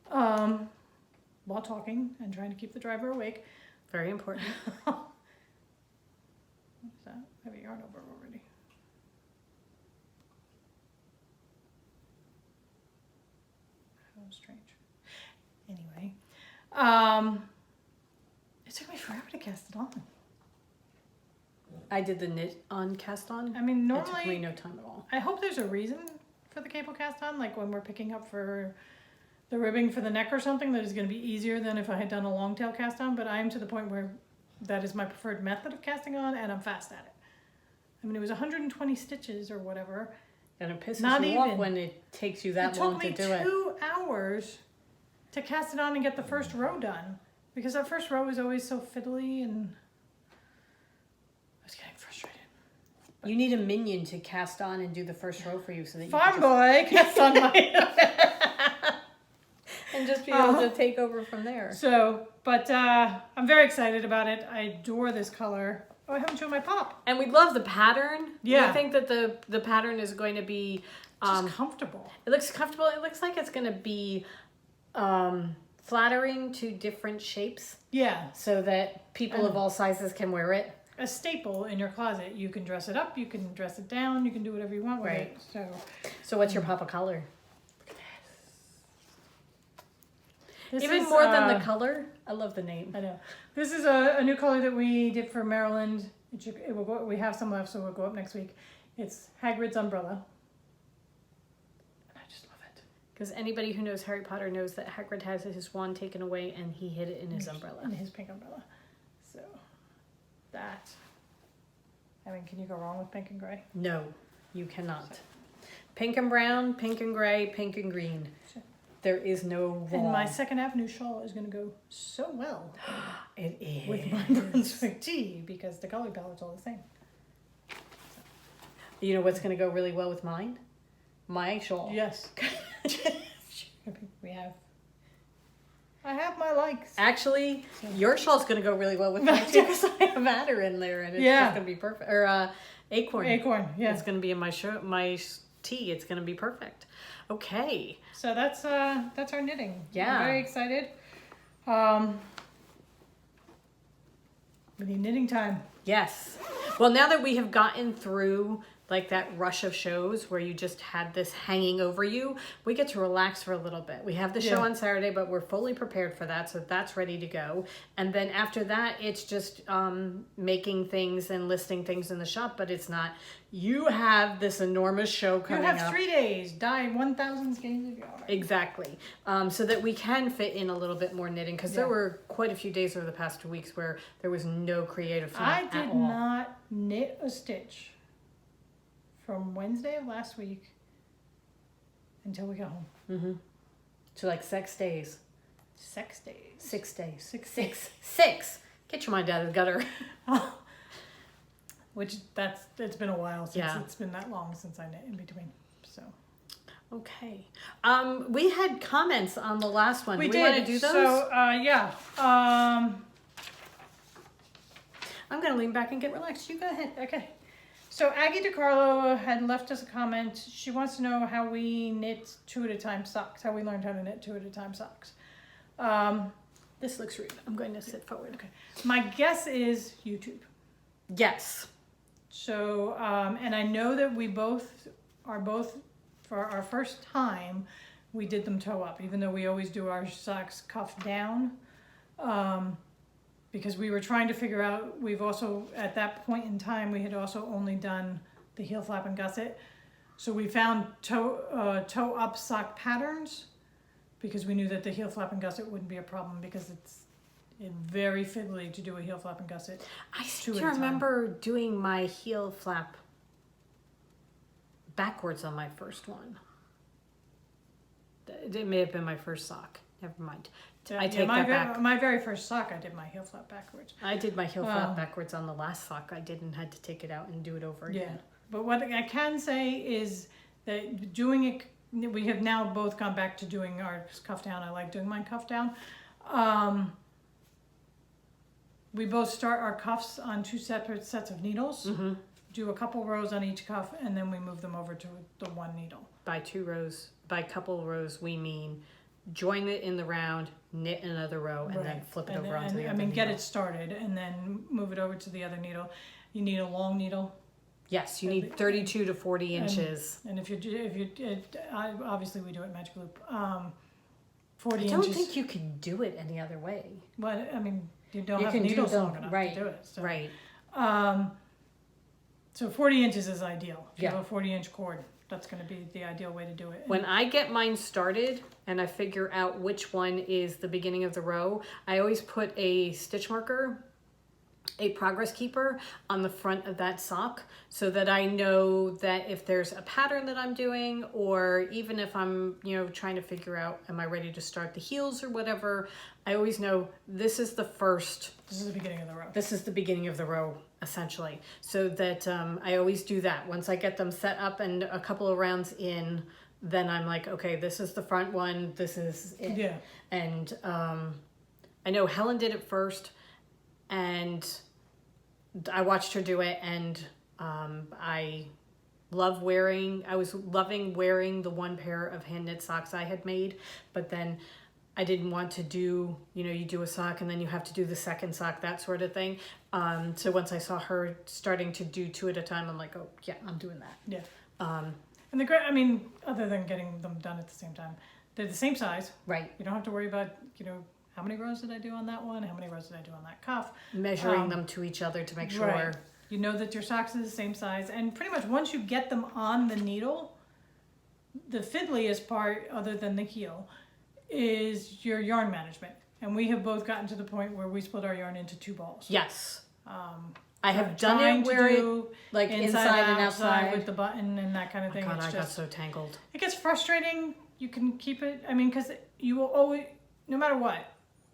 while talking and trying to keep the driver awake. Very important. What is that? I have a yarn over already. How strange. Anyway, it took me forever to cast it on. I did the knit on cast on. I mean, It took me normally, no time at all. I hope there's a reason for the cable cast on, like when we're picking up for the ribbing for the neck or something, that is going to be easier than if I had done a long tail cast on, but I am to the point where that is my preferred method of casting on and I'm fast at it. I mean, it was 120 stitches or whatever. And it pisses Not you off even. when it takes you that long to It do took me it. 2 hours to cast it on and get the first row done because that first row was always so fiddly and I was getting frustrated. You need a minion to cast on and do the first row for you so that you Farm can boy, cast on my... and just be able to take over from there. So, but I'm very excited about it. I adore this color. Oh, I haven't shown my pop. And we love the pattern. Yeah. I think that the pattern is going to be Just comfortable. it looks comfortable. It looks like it's going to be flattering to different shapes Yeah, so that people of all sizes can wear it. a staple in your closet. You can dress it up, you can dress it down, you can do whatever you want with Right. it. So, So what's your pop of color? this Even is, more than the color, I love the name. I know. This is a new color that we did for Maryland. It will go, we have some left, so we'll go up next week. It's Hagrid's Umbrella. And I just love it. Because anybody who knows Harry Potter knows that Hagrid has his wand taken away and he hid it in his umbrella. And his pink umbrella. So, that. I mean, can you go wrong with pink and gray? No, you cannot. Pink and brown, pink and gray, pink and green. Sure. There is no wrong. And my Second Avenue shawl is going to go so well It is. with my Brunswick tee because the color palette's all the same. You know what's going to go really well with mine? My shawl. Yes. I have my likes. Actually, your shawl's going to go really well with mine too because I have adder in there and it's Yeah. just going to be perfect. Or acorn. Acorn, yeah. It's going to be in my tea. It's going to be perfect. Okay. So that's our knitting. Yeah. I'm very excited. We need knitting time. Yes. Well, now that we have gotten through like that rush of shows where you just had this hanging over you, we get to relax for a little bit. We have the show Yeah. on Saturday, but we're fully prepared for that, so that's ready to go. And then after that, it's just making things and listing things in the shop, but it's not. You have this enormous show You coming have up. 3 days. Dye 1,000 skeins of yarn. Exactly. So that we can fit in a little bit more knitting, because there Yeah. were quite a few days over the past 2 weeks where there was no creative fun I at did all. not knit a stitch from Wednesday of last week until we got home. So like 6 days. 6 days. 6 days. Six. Get your mind out of the gutter. Which it's been a while since Yeah. it's been that long since I knit in between. So Okay. We had comments on the last one. we do did. we want to do those? So yeah. I'm going to lean back and get relaxed. You go ahead. Okay. So Aggie DiCarlo had left us a comment. She wants to know how we knit 2 at a time socks. How we learned how to knit 2 at a time socks. This looks rude. I'm going to sit forward. Okay. My guess is YouTube. Yes. So, and I know that we both for our first time, we did them toe up, even though we always do our socks cuffed down. Because we were trying to figure out, we've also, at that point in time, we had also only done the heel flap and gusset. So we found toe up sock patterns because we knew that the heel flap and gusset wouldn't be a problem because it's very fiddly to do a heel flap and gusset. I two seem at to a time. remember doing my heel flap backwards on my first one. It may have been my first sock. Never mind. I take that back. My very first sock, I did my heel flap backwards. I did my heel flap backwards on the last sock. I didn't had to take it out and do it over again. Yeah, but what I can say is that doing it, we have now both gone back to doing our cuff down. I like doing mine cuff down. We both start our cuffs on 2 separate sets of needles, do a couple rows on each cuff, and then we move them over to the one needle. By 2 rows, by couple rows, we mean join it in the round, knit another row, and then flip it over onto the other needle. Get it started, and then move it over to the other needle. You need a long needle. Yes, you need 32 to 40 inches. And if you obviously we do it magic loop. 40 I don't inches. think you can do it any other way. Well, I mean, you don't You have can do needles them- long enough right, to do it. So. Right. So 40 inches is ideal. If you Yeah. have a 40-inch cord, that's going to be the ideal way to do it. When I get mine started and I figure out which one is the beginning of the row, I always put a stitch marker, a progress keeper on the front of that sock so that I know that if there's a pattern that I'm doing, or even if I'm, trying to figure out, am I ready to start the heels or whatever, I always know this is the first. This is the beginning of the row. This is the beginning of the row, essentially. So that I always do that. Once I get them set up and a couple of rounds in, then I'm like, okay, this is the front one, this is it. Yeah. And I know Helen did it first, and I watched her do it, and I was loving wearing the one pair of hand knit socks I had made, but then I didn't want to do, you do a sock and then you have to do the second sock, that sort of thing. So once I saw her starting to do 2 at a time, I'm like, oh yeah, I'm doing that. Yeah. And the great, other than getting them done at the same time, they're the same size. Right. You don't have to worry about, how many rows did I do on that one? How many rows did I do on that cuff? Measuring them to each other to make sure. Right. You know that your socks are the same size. And pretty much once you get them on the needle, the fiddliest part, other than the heel, is your yarn management. And we have both gotten to the point where we split our yarn into 2 balls. Yes. I have done Trying it to where do like inside and outside. with the button and that kind of thing. God, It's I got just, so tangled. it gets frustrating. You can keep it, because you will always, no matter what,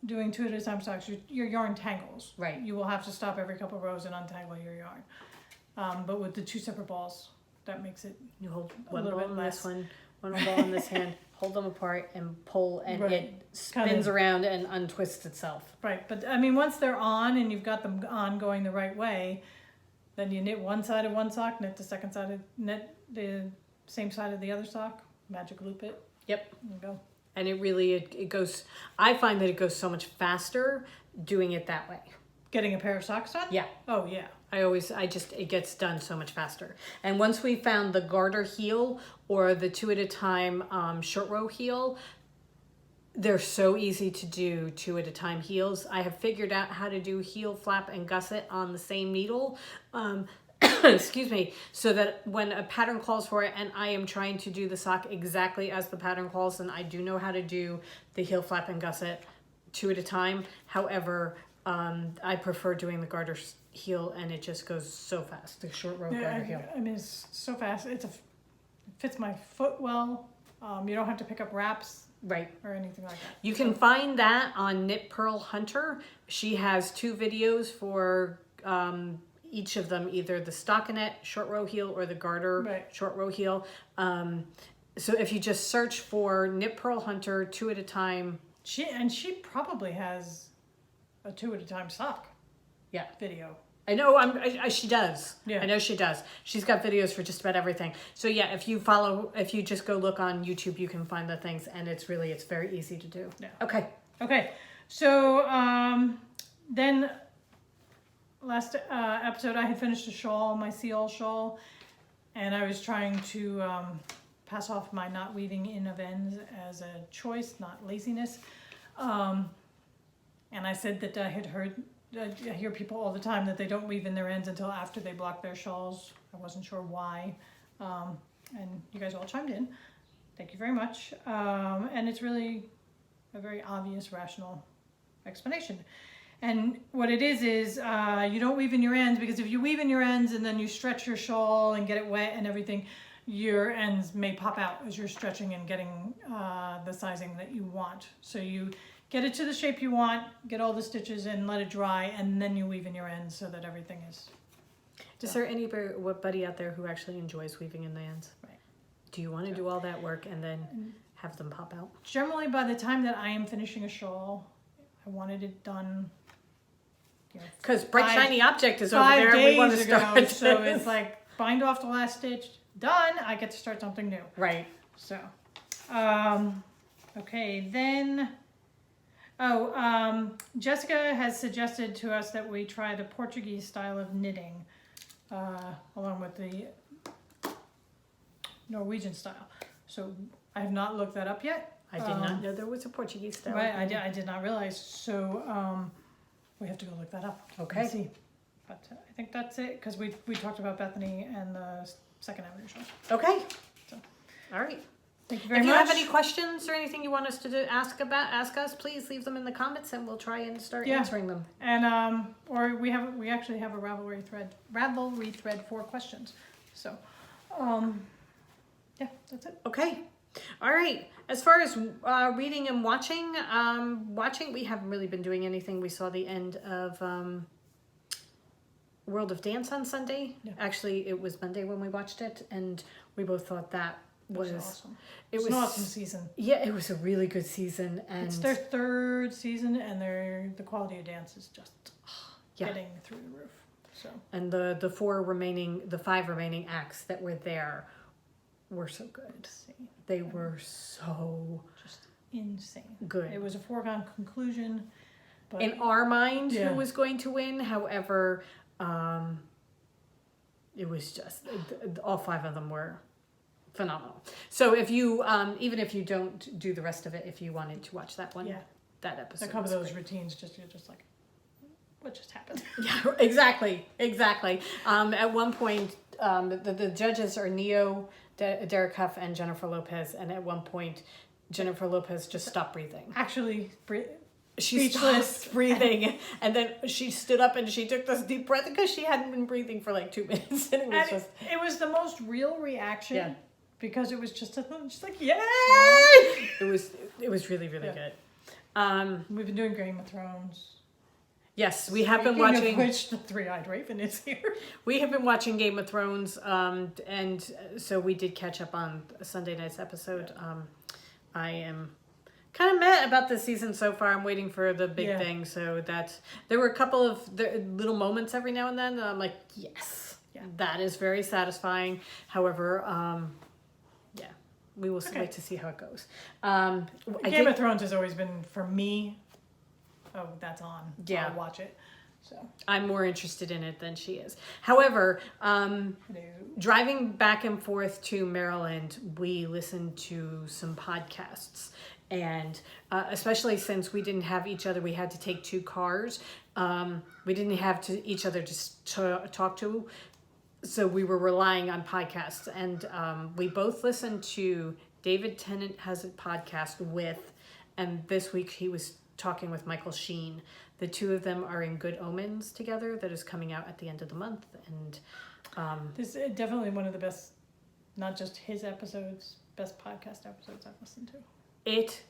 doing 2 at a time socks, your yarn tangles. Right. You will have to stop every couple rows and untangle your yarn. But with the 2 separate balls, that makes it You hold a one little ball bit in this less. one ball in this hand, hold them apart and pull, and Right. it spins around and untwists itself. right. But once they're on and you've got them on going the right way, then you knit one side of one sock, knit the second side knit the same side of the other sock, magic loop it, Yep. and go. And it really, it goes, I find that it goes so much faster doing it that way. Getting a pair of socks done? Yeah. Oh yeah. It gets done so much faster. And once we found the garter heel or the 2 at a time short row heel, they're so easy to do 2 at a time heels. I have figured out how to do heel flap and gusset on the same needle. Excuse me, so that when a pattern calls for it and I am trying to do the sock exactly as the pattern calls, then I do know how to do the heel flap and gusset 2 at a time. However, I prefer doing the garter heel, and it just goes so fast, the short row garter heel. It's so fast. It fits my foot well. You don't have to pick up wraps Right. or anything like that. You can find that on Knit Pearl Hunter. She has 2 videos for each of them, either the stockinette short row heel or the garter Right. short row heel. So if you just search for Knit Pearl Hunter 2 at a time. She probably has a 2 at a time sock Yeah. video. I know she does. Yeah. I know she does. She's got videos for just about everything. So yeah, if you just go look on YouTube, you can find the things, and it's very easy to do. Yeah. Okay. Okay, so then last episode I had finished a shawl, my seal shawl, and I was trying to pass off my not weaving in of ends as a choice, not laziness. And I said that I had heard, I hear people all the time that they don't weave in their ends until after they block their shawls. I wasn't sure why. And you guys all chimed in. Thank you very much. And it's really a very obvious, rational explanation. And what it is you don't weave in your ends, because if you weave in your ends and then you stretch your shawl and get it wet and everything, your ends may pop out as you're stretching and getting the sizing that you want. So you get it to the shape you want, get all the stitches in, let it dry, and then you weave in your ends so that everything is... Is there anybody out there who actually enjoys weaving in the ends? Right. Do you want to do all that work and then have them pop out? Generally, by the time that I am finishing a shawl, I wanted it done... Because bright shiny object is over 5 there. days We want to ago, start. so it's like bind off the last stitch, done. I get to start something new. Right. So, okay, then. Jessica has suggested to us that we try the Portuguese style of knitting, along with the Norwegian style. So I have not looked that up yet. I did not know there was a Portuguese style. Right, I did not realize. So we have to go look that up. Okay. And see. But I think that's it, because we talked about Bethany and the Second Avenue show. Okay. So. All right. Thank you very If much. you have any questions or anything you want us to ask us, please leave them in the comments and we'll try and start answering them. And or we actually have a Ravelry thread for questions. So yeah, that's it. Okay. All right. As far as reading and watching, we haven't really been doing anything. We saw the end of World of Dance on Sunday. Yeah. Actually, it was Monday when we watched it, and we both thought that was awesome. It was an awesome season. Yeah, it was a really good season, and it's their third season, and the quality of dance is just getting through the roof. So and the 5 remaining acts that were there were so good. Insane. They were so just insane. Good. It was a foregone conclusion. But in our mind, who was going to win? However, it was just all 5 of them were phenomenal. So if you even if you don't do the rest of it, if you wanted to watch that one, that episode, a couple of those routines, you're just like, what just happened? Yeah, exactly. At one point, the judges are Neo, Derek Huff, and Jennifer Lopez, and at one point, Jennifer Lopez just stopped breathing. Actually, she stopped breathing, and then she stood up and she took this deep breath because she hadn't been breathing for like 2 minutes, and it was the most real reaction. Yeah. Because it was just like, yay! It was really good. We've been doing Game of Thrones. Yes, we have been watching. Of which the Three-Eyed Raven is here. We have been watching Game of Thrones, and so we did catch up on Sunday night's episode. I am kind of mad about this season so far. I'm waiting for the big thing. So there were a couple of little moments every now and then that I'm like, yes, that is very satisfying. However, we will wait to see how it goes. Game of Thrones has always been, for me, that's on. Yeah. I'll watch it. So I'm more interested in it than she is. However, driving back and forth to Maryland, we listened to some podcasts. And especially since we didn't have each other, we had to take 2 cars. We didn't have each other to talk to. So we were relying on podcasts. And we both listened to David Tennant has a podcast with, and this week he was talking with Michael Sheen. The 2 of them are in Good Omens together that is coming out at the end of the month. And this is definitely one of the best, not just his episodes, best podcast episodes I've listened to. It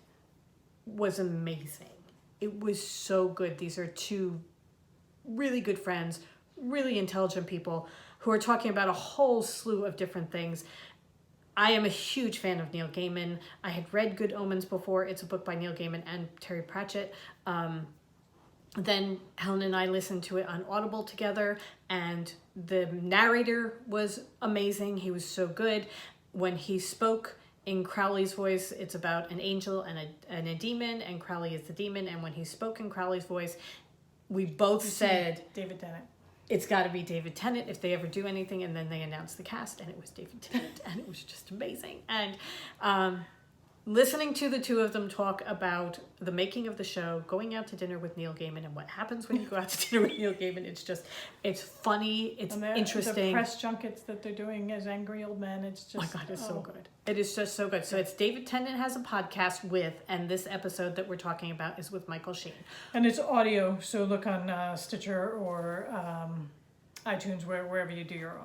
was amazing. It was so good. These are 2 really good friends, really intelligent people who are talking about a whole slew of different things. I am a huge fan of Neil Gaiman. I had read Good Omens before. It's a book by Neil Gaiman and Terry Pratchett. Then Helen and I listened to it on Audible together, and the narrator was amazing. He was so good. When he spoke in Crowley's voice, it's about an angel and a demon, and Crowley is the demon. And when he spoke in Crowley's voice, we both said, David Tennant. It's got to be David Tennant if they ever do anything. And then they announced the cast, and it was David Tennant, and it was just amazing. And listening to the two of them talk about the making of the show, going out to dinner with Neil Gaiman, and what happens when you go out to dinner with Neil Gaiman. It's funny, it's And interesting. The press junkets that they're doing as angry old men, it's just... Oh my God, it's so good. It is just so good. So it's David Tennant has a podcast with, and this episode that we're talking about is with Michael Sheen. And it's audio, so look on Stitcher or iTunes, wherever you do your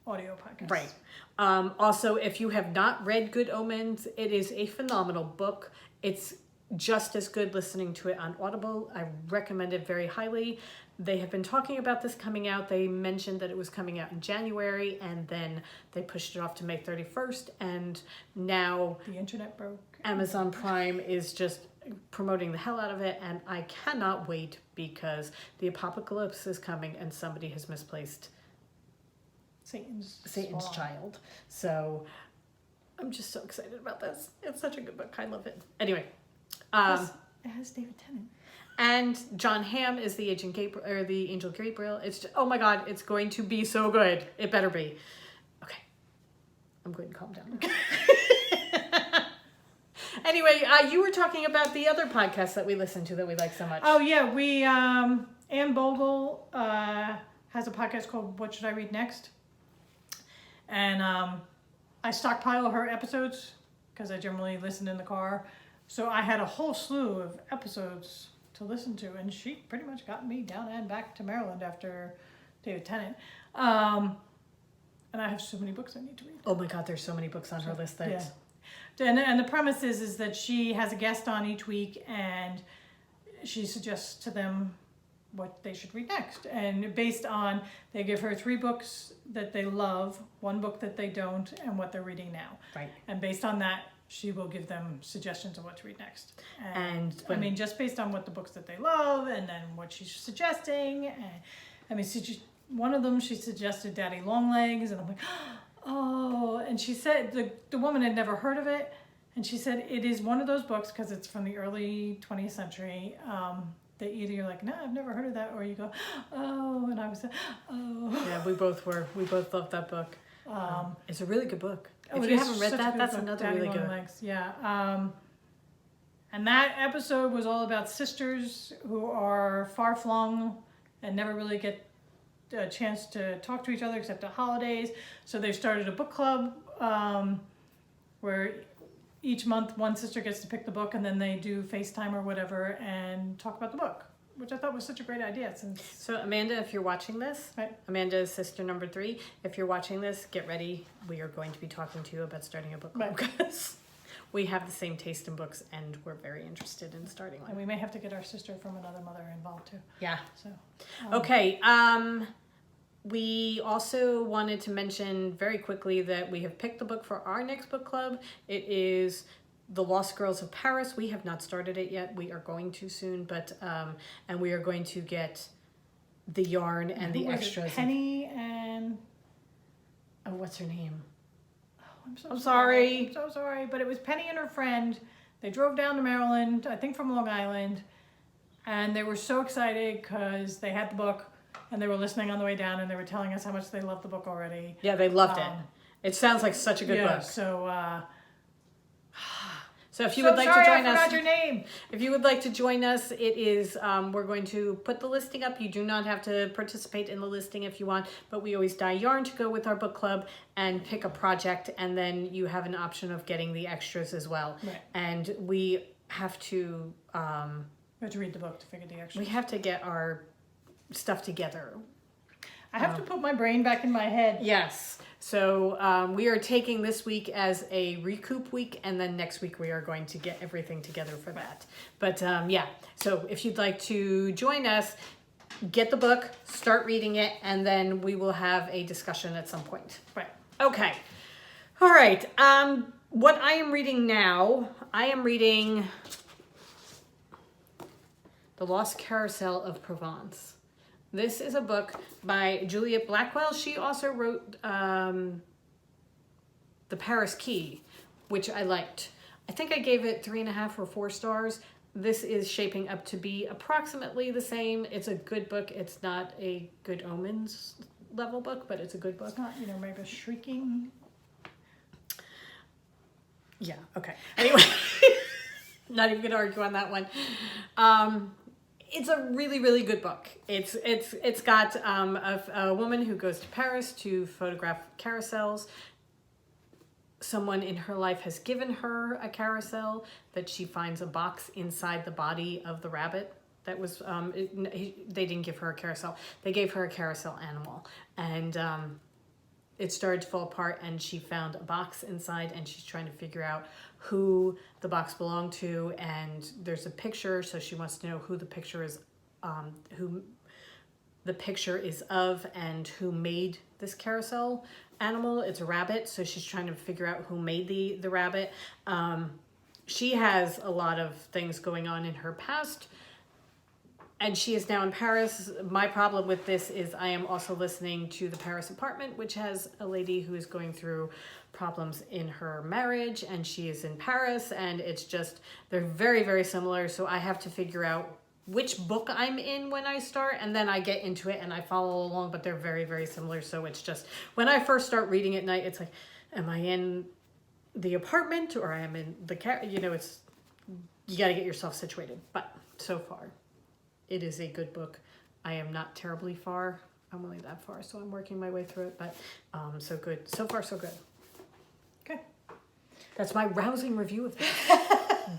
audio podcast. Right. Also, if you have not read Good Omens, it is a phenomenal book. It's just as good listening to it on Audible. I recommend it very highly. They have been talking about this coming out. They mentioned that it was coming out in January, and then they pushed it off to May 31st, and now The internet broke. Amazon Prime is just promoting the hell out of it, and I cannot wait because the apocalypse is coming and somebody has misplaced Satan's Satan's spawn. child. So I'm just so excited about this. It's such a good book. I love it. Anyway, Plus, it has David Tennant. and John Hamm is the Agent Gabriel, or the Angel Gabriel. It's just, oh my God, it's going to be so good. It better be. Okay, I'm going to calm down. Anyway, you were talking about the other podcast that we listen to that we like so much. Oh yeah, we Anne Bogle has a podcast called What Should I Read Next? And I stockpile her episodes because I generally listen in the car. So I had a whole slew of episodes to listen to, and she pretty much got me down and back to Maryland after David Tennant. And I have so many books I need to read. Oh my God, there's so many books on her list that... Yeah. And the premise is that she has a guest on each week, and she suggests to them what they should read next. And based on, they give her 3 books that they love, 1 book that they don't, and what they're reading now. Right. And based on that, she will give them suggestions of what to read next. And I mean, just based on what the books that they love, and then what she's suggesting. And I mean, one of them, she suggested Daddy Longlegs, and I'm like, oh, and she said, the woman had never heard of it, and she said it is one of those books, because it's from the early 20th century, that either you're like, no, I've never heard of that, or you go, oh, and I was like, oh. Yeah, we both loved that book. It's a really good book. Oh, If it you is haven't read such a that, good that's book, another Daddy really good. Longlegs, yeah. And that episode was all about sisters who are far-flung and never really get a chance to talk to each other except at holidays. So they started a book club where each month one sister gets to pick the book, and then they do FaceTime or whatever and talk about the book, which I thought was such a great idea. So Amanda, if you're watching this, Right. Amanda is sister number 3. If you're watching this, get ready. We are going to be talking to you about starting a book club because we have the same taste in books, and we're very interested in starting And one. we may have to get our sister from another mother involved too. Yeah. So Okay. We also wanted to mention very quickly that we have picked the book for our next book club. It is The Lost Girls of Paris. We have not started it yet. We are going to soon, but and we are going to get the yarn and the who was it? extras. Penny and Oh, what's her name? I'm so I'm sorry. sorry. I'm so sorry. But it was Penny and her friend. They drove down to Maryland, I think from Long Island. And they were so excited because they had the book and they were listening on the way down, and they were telling us how much they loved the book already. Yeah, they loved it. It sounds like such a good yeah, book. So if you would like to join I us, forgot your name. if you would like to join us, it is we're going to put the listing up. You do not have to participate in the listing if you want, but we always dye yarn to go with our book club and pick a project, and then you have an option of getting the extras as well. Right. And we have to We have to read the book to figure the extras. we have to get our stuff together. I have to put my brain back in my head. Yes. So we are taking this week as a recoup week, and then next week we are going to get everything together for that. But yeah, so if you'd like to join us, get the book, start reading it, and then we will have a discussion at some point. Right. Okay. All right. What I am reading now, I am reading The Lost Carousel of Provence. This is a book by Juliet Blackwell. She also wrote The Paris Key, which I liked. I think I gave it 3.5 or 4 stars. This is shaping up to be approximately the same. It's a good book. It's not a Good Omens level book, but it's a good book. It's not, maybe shrieking. Yeah, okay. Anyway, not even gonna argue on that one. It's a really, really good book. It's got a woman who goes to Paris to photograph carousels. Someone in her life has given her a carousel that she finds a box inside the body of the rabbit. That was, they didn't give her a carousel. They gave her a carousel animal. And it started to fall apart and she found a box inside and she's trying to figure out who the box belonged to. And there's a picture, so she wants to know who the picture is, who the picture is of and who made this carousel animal. It's a rabbit, so she's trying to figure out who made the rabbit. She has a lot of things going on in her past, and she is now in Paris. My problem with this is I am also listening to The Paris Apartment, which has a lady who is going through problems in her marriage, and she is in Paris, and it's just, they're very, very similar, so I have to figure out which book I'm in when I start, and then I get into it and I follow along, but they're very, very similar. So it's just, when I first start reading at night, it's like, am I in the apartment or I am in the it's, you got to get yourself situated. But so far, it is a good book. I am not terribly far. I'm only that far, so I'm working my way through it, but so good. So far, so good. Okay. That's my rousing review of this.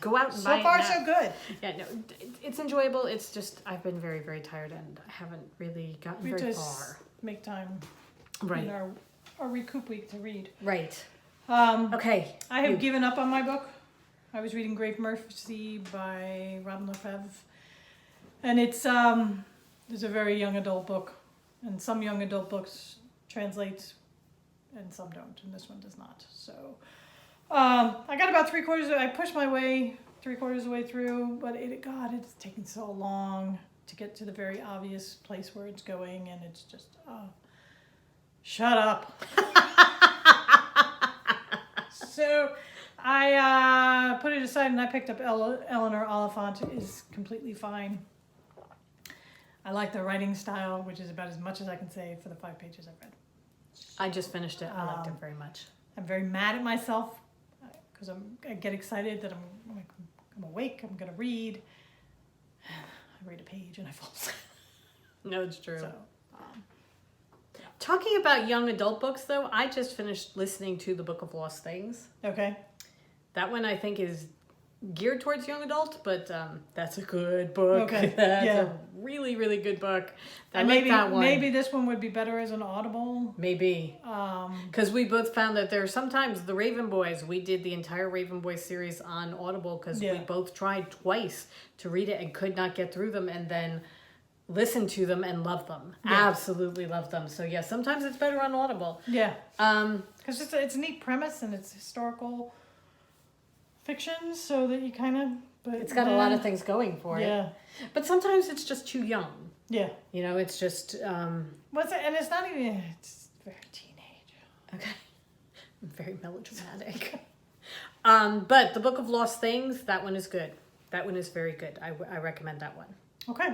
Go out and So buy far, it now. so good. Yeah, no, it's enjoyable. It's just, I've been very, very tired and I haven't really gotten We very just far. make time Right. in our recoup week to read. Right. Um, Okay. I have given up on my book. I was reading Grave Mercy by Robin Lefebvre, and it's a very young adult book, and some young adult books translate and some don't, and this one does not. So I got about I pushed my way 3/4 of the way through, but it's taking so long to get to the very obvious place where it's going, and it's just, shut up. So I put it aside and I picked up Eleanor Oliphant. Is completely fine. I like the writing style, which is about as much as I can say for the 5 pages I've read. I just finished it. I liked it very much. I'm very mad at myself because I get excited that I'm awake, I'm going to read. I read a page and I fall asleep. No, it's true. So, Talking about young adult books, though, I just finished listening to The Book of Lost Things. okay. That one, I think, is geared towards young adult, but that's a good book. Okay, That's yeah. a really, really good book. I And like that one. Maybe this one would be better as an audible. Maybe. Because we both found that there are sometimes the Raven Boys, we did the entire Raven Boys series on Audible because we both tried twice to read it and could not get through them, and then listen to them and love them. Yeah. Absolutely love them. So yeah, sometimes it's better on Audible. Yeah. Because it's a neat premise and it's historical fiction, so that you kind of... But It's got a lot of things going for it. Yeah. But sometimes it's just too young. Yeah. You know, it's just... What's it? And it's not even... It's very teenage. Okay. Very melodramatic. But The Book of Lost Things, that one is good. That one is very good. I recommend that one. Okay.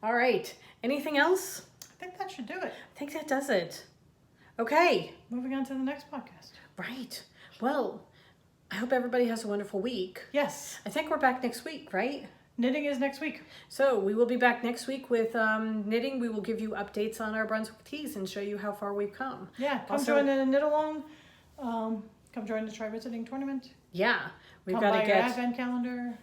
All right. Anything else? I think that should do it. I think that does it. Okay. Moving on to the next podcast. Right. Well, I hope everybody has a wonderful week. Yes. I think we're back next week, right? Knitting is next week. So we will be back next week with knitting. We will give you updates on our Brunswick teas and show you how far we've come. Yeah. Come Also- join the knit along. Come join the Try Visiting tournament. Yeah. We've Come got buy to your get... advent calendar.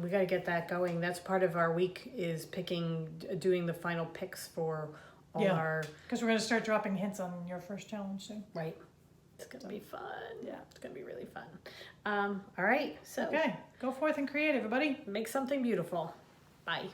We got to get that going. That's part of our week is doing the final picks for all our... Because we're going to start dropping hints on your first challenge soon. Right. It's going to be fun. Yeah. It's going to be really fun. All right. So Okay. Go forth and create, everybody. make something beautiful. Bye.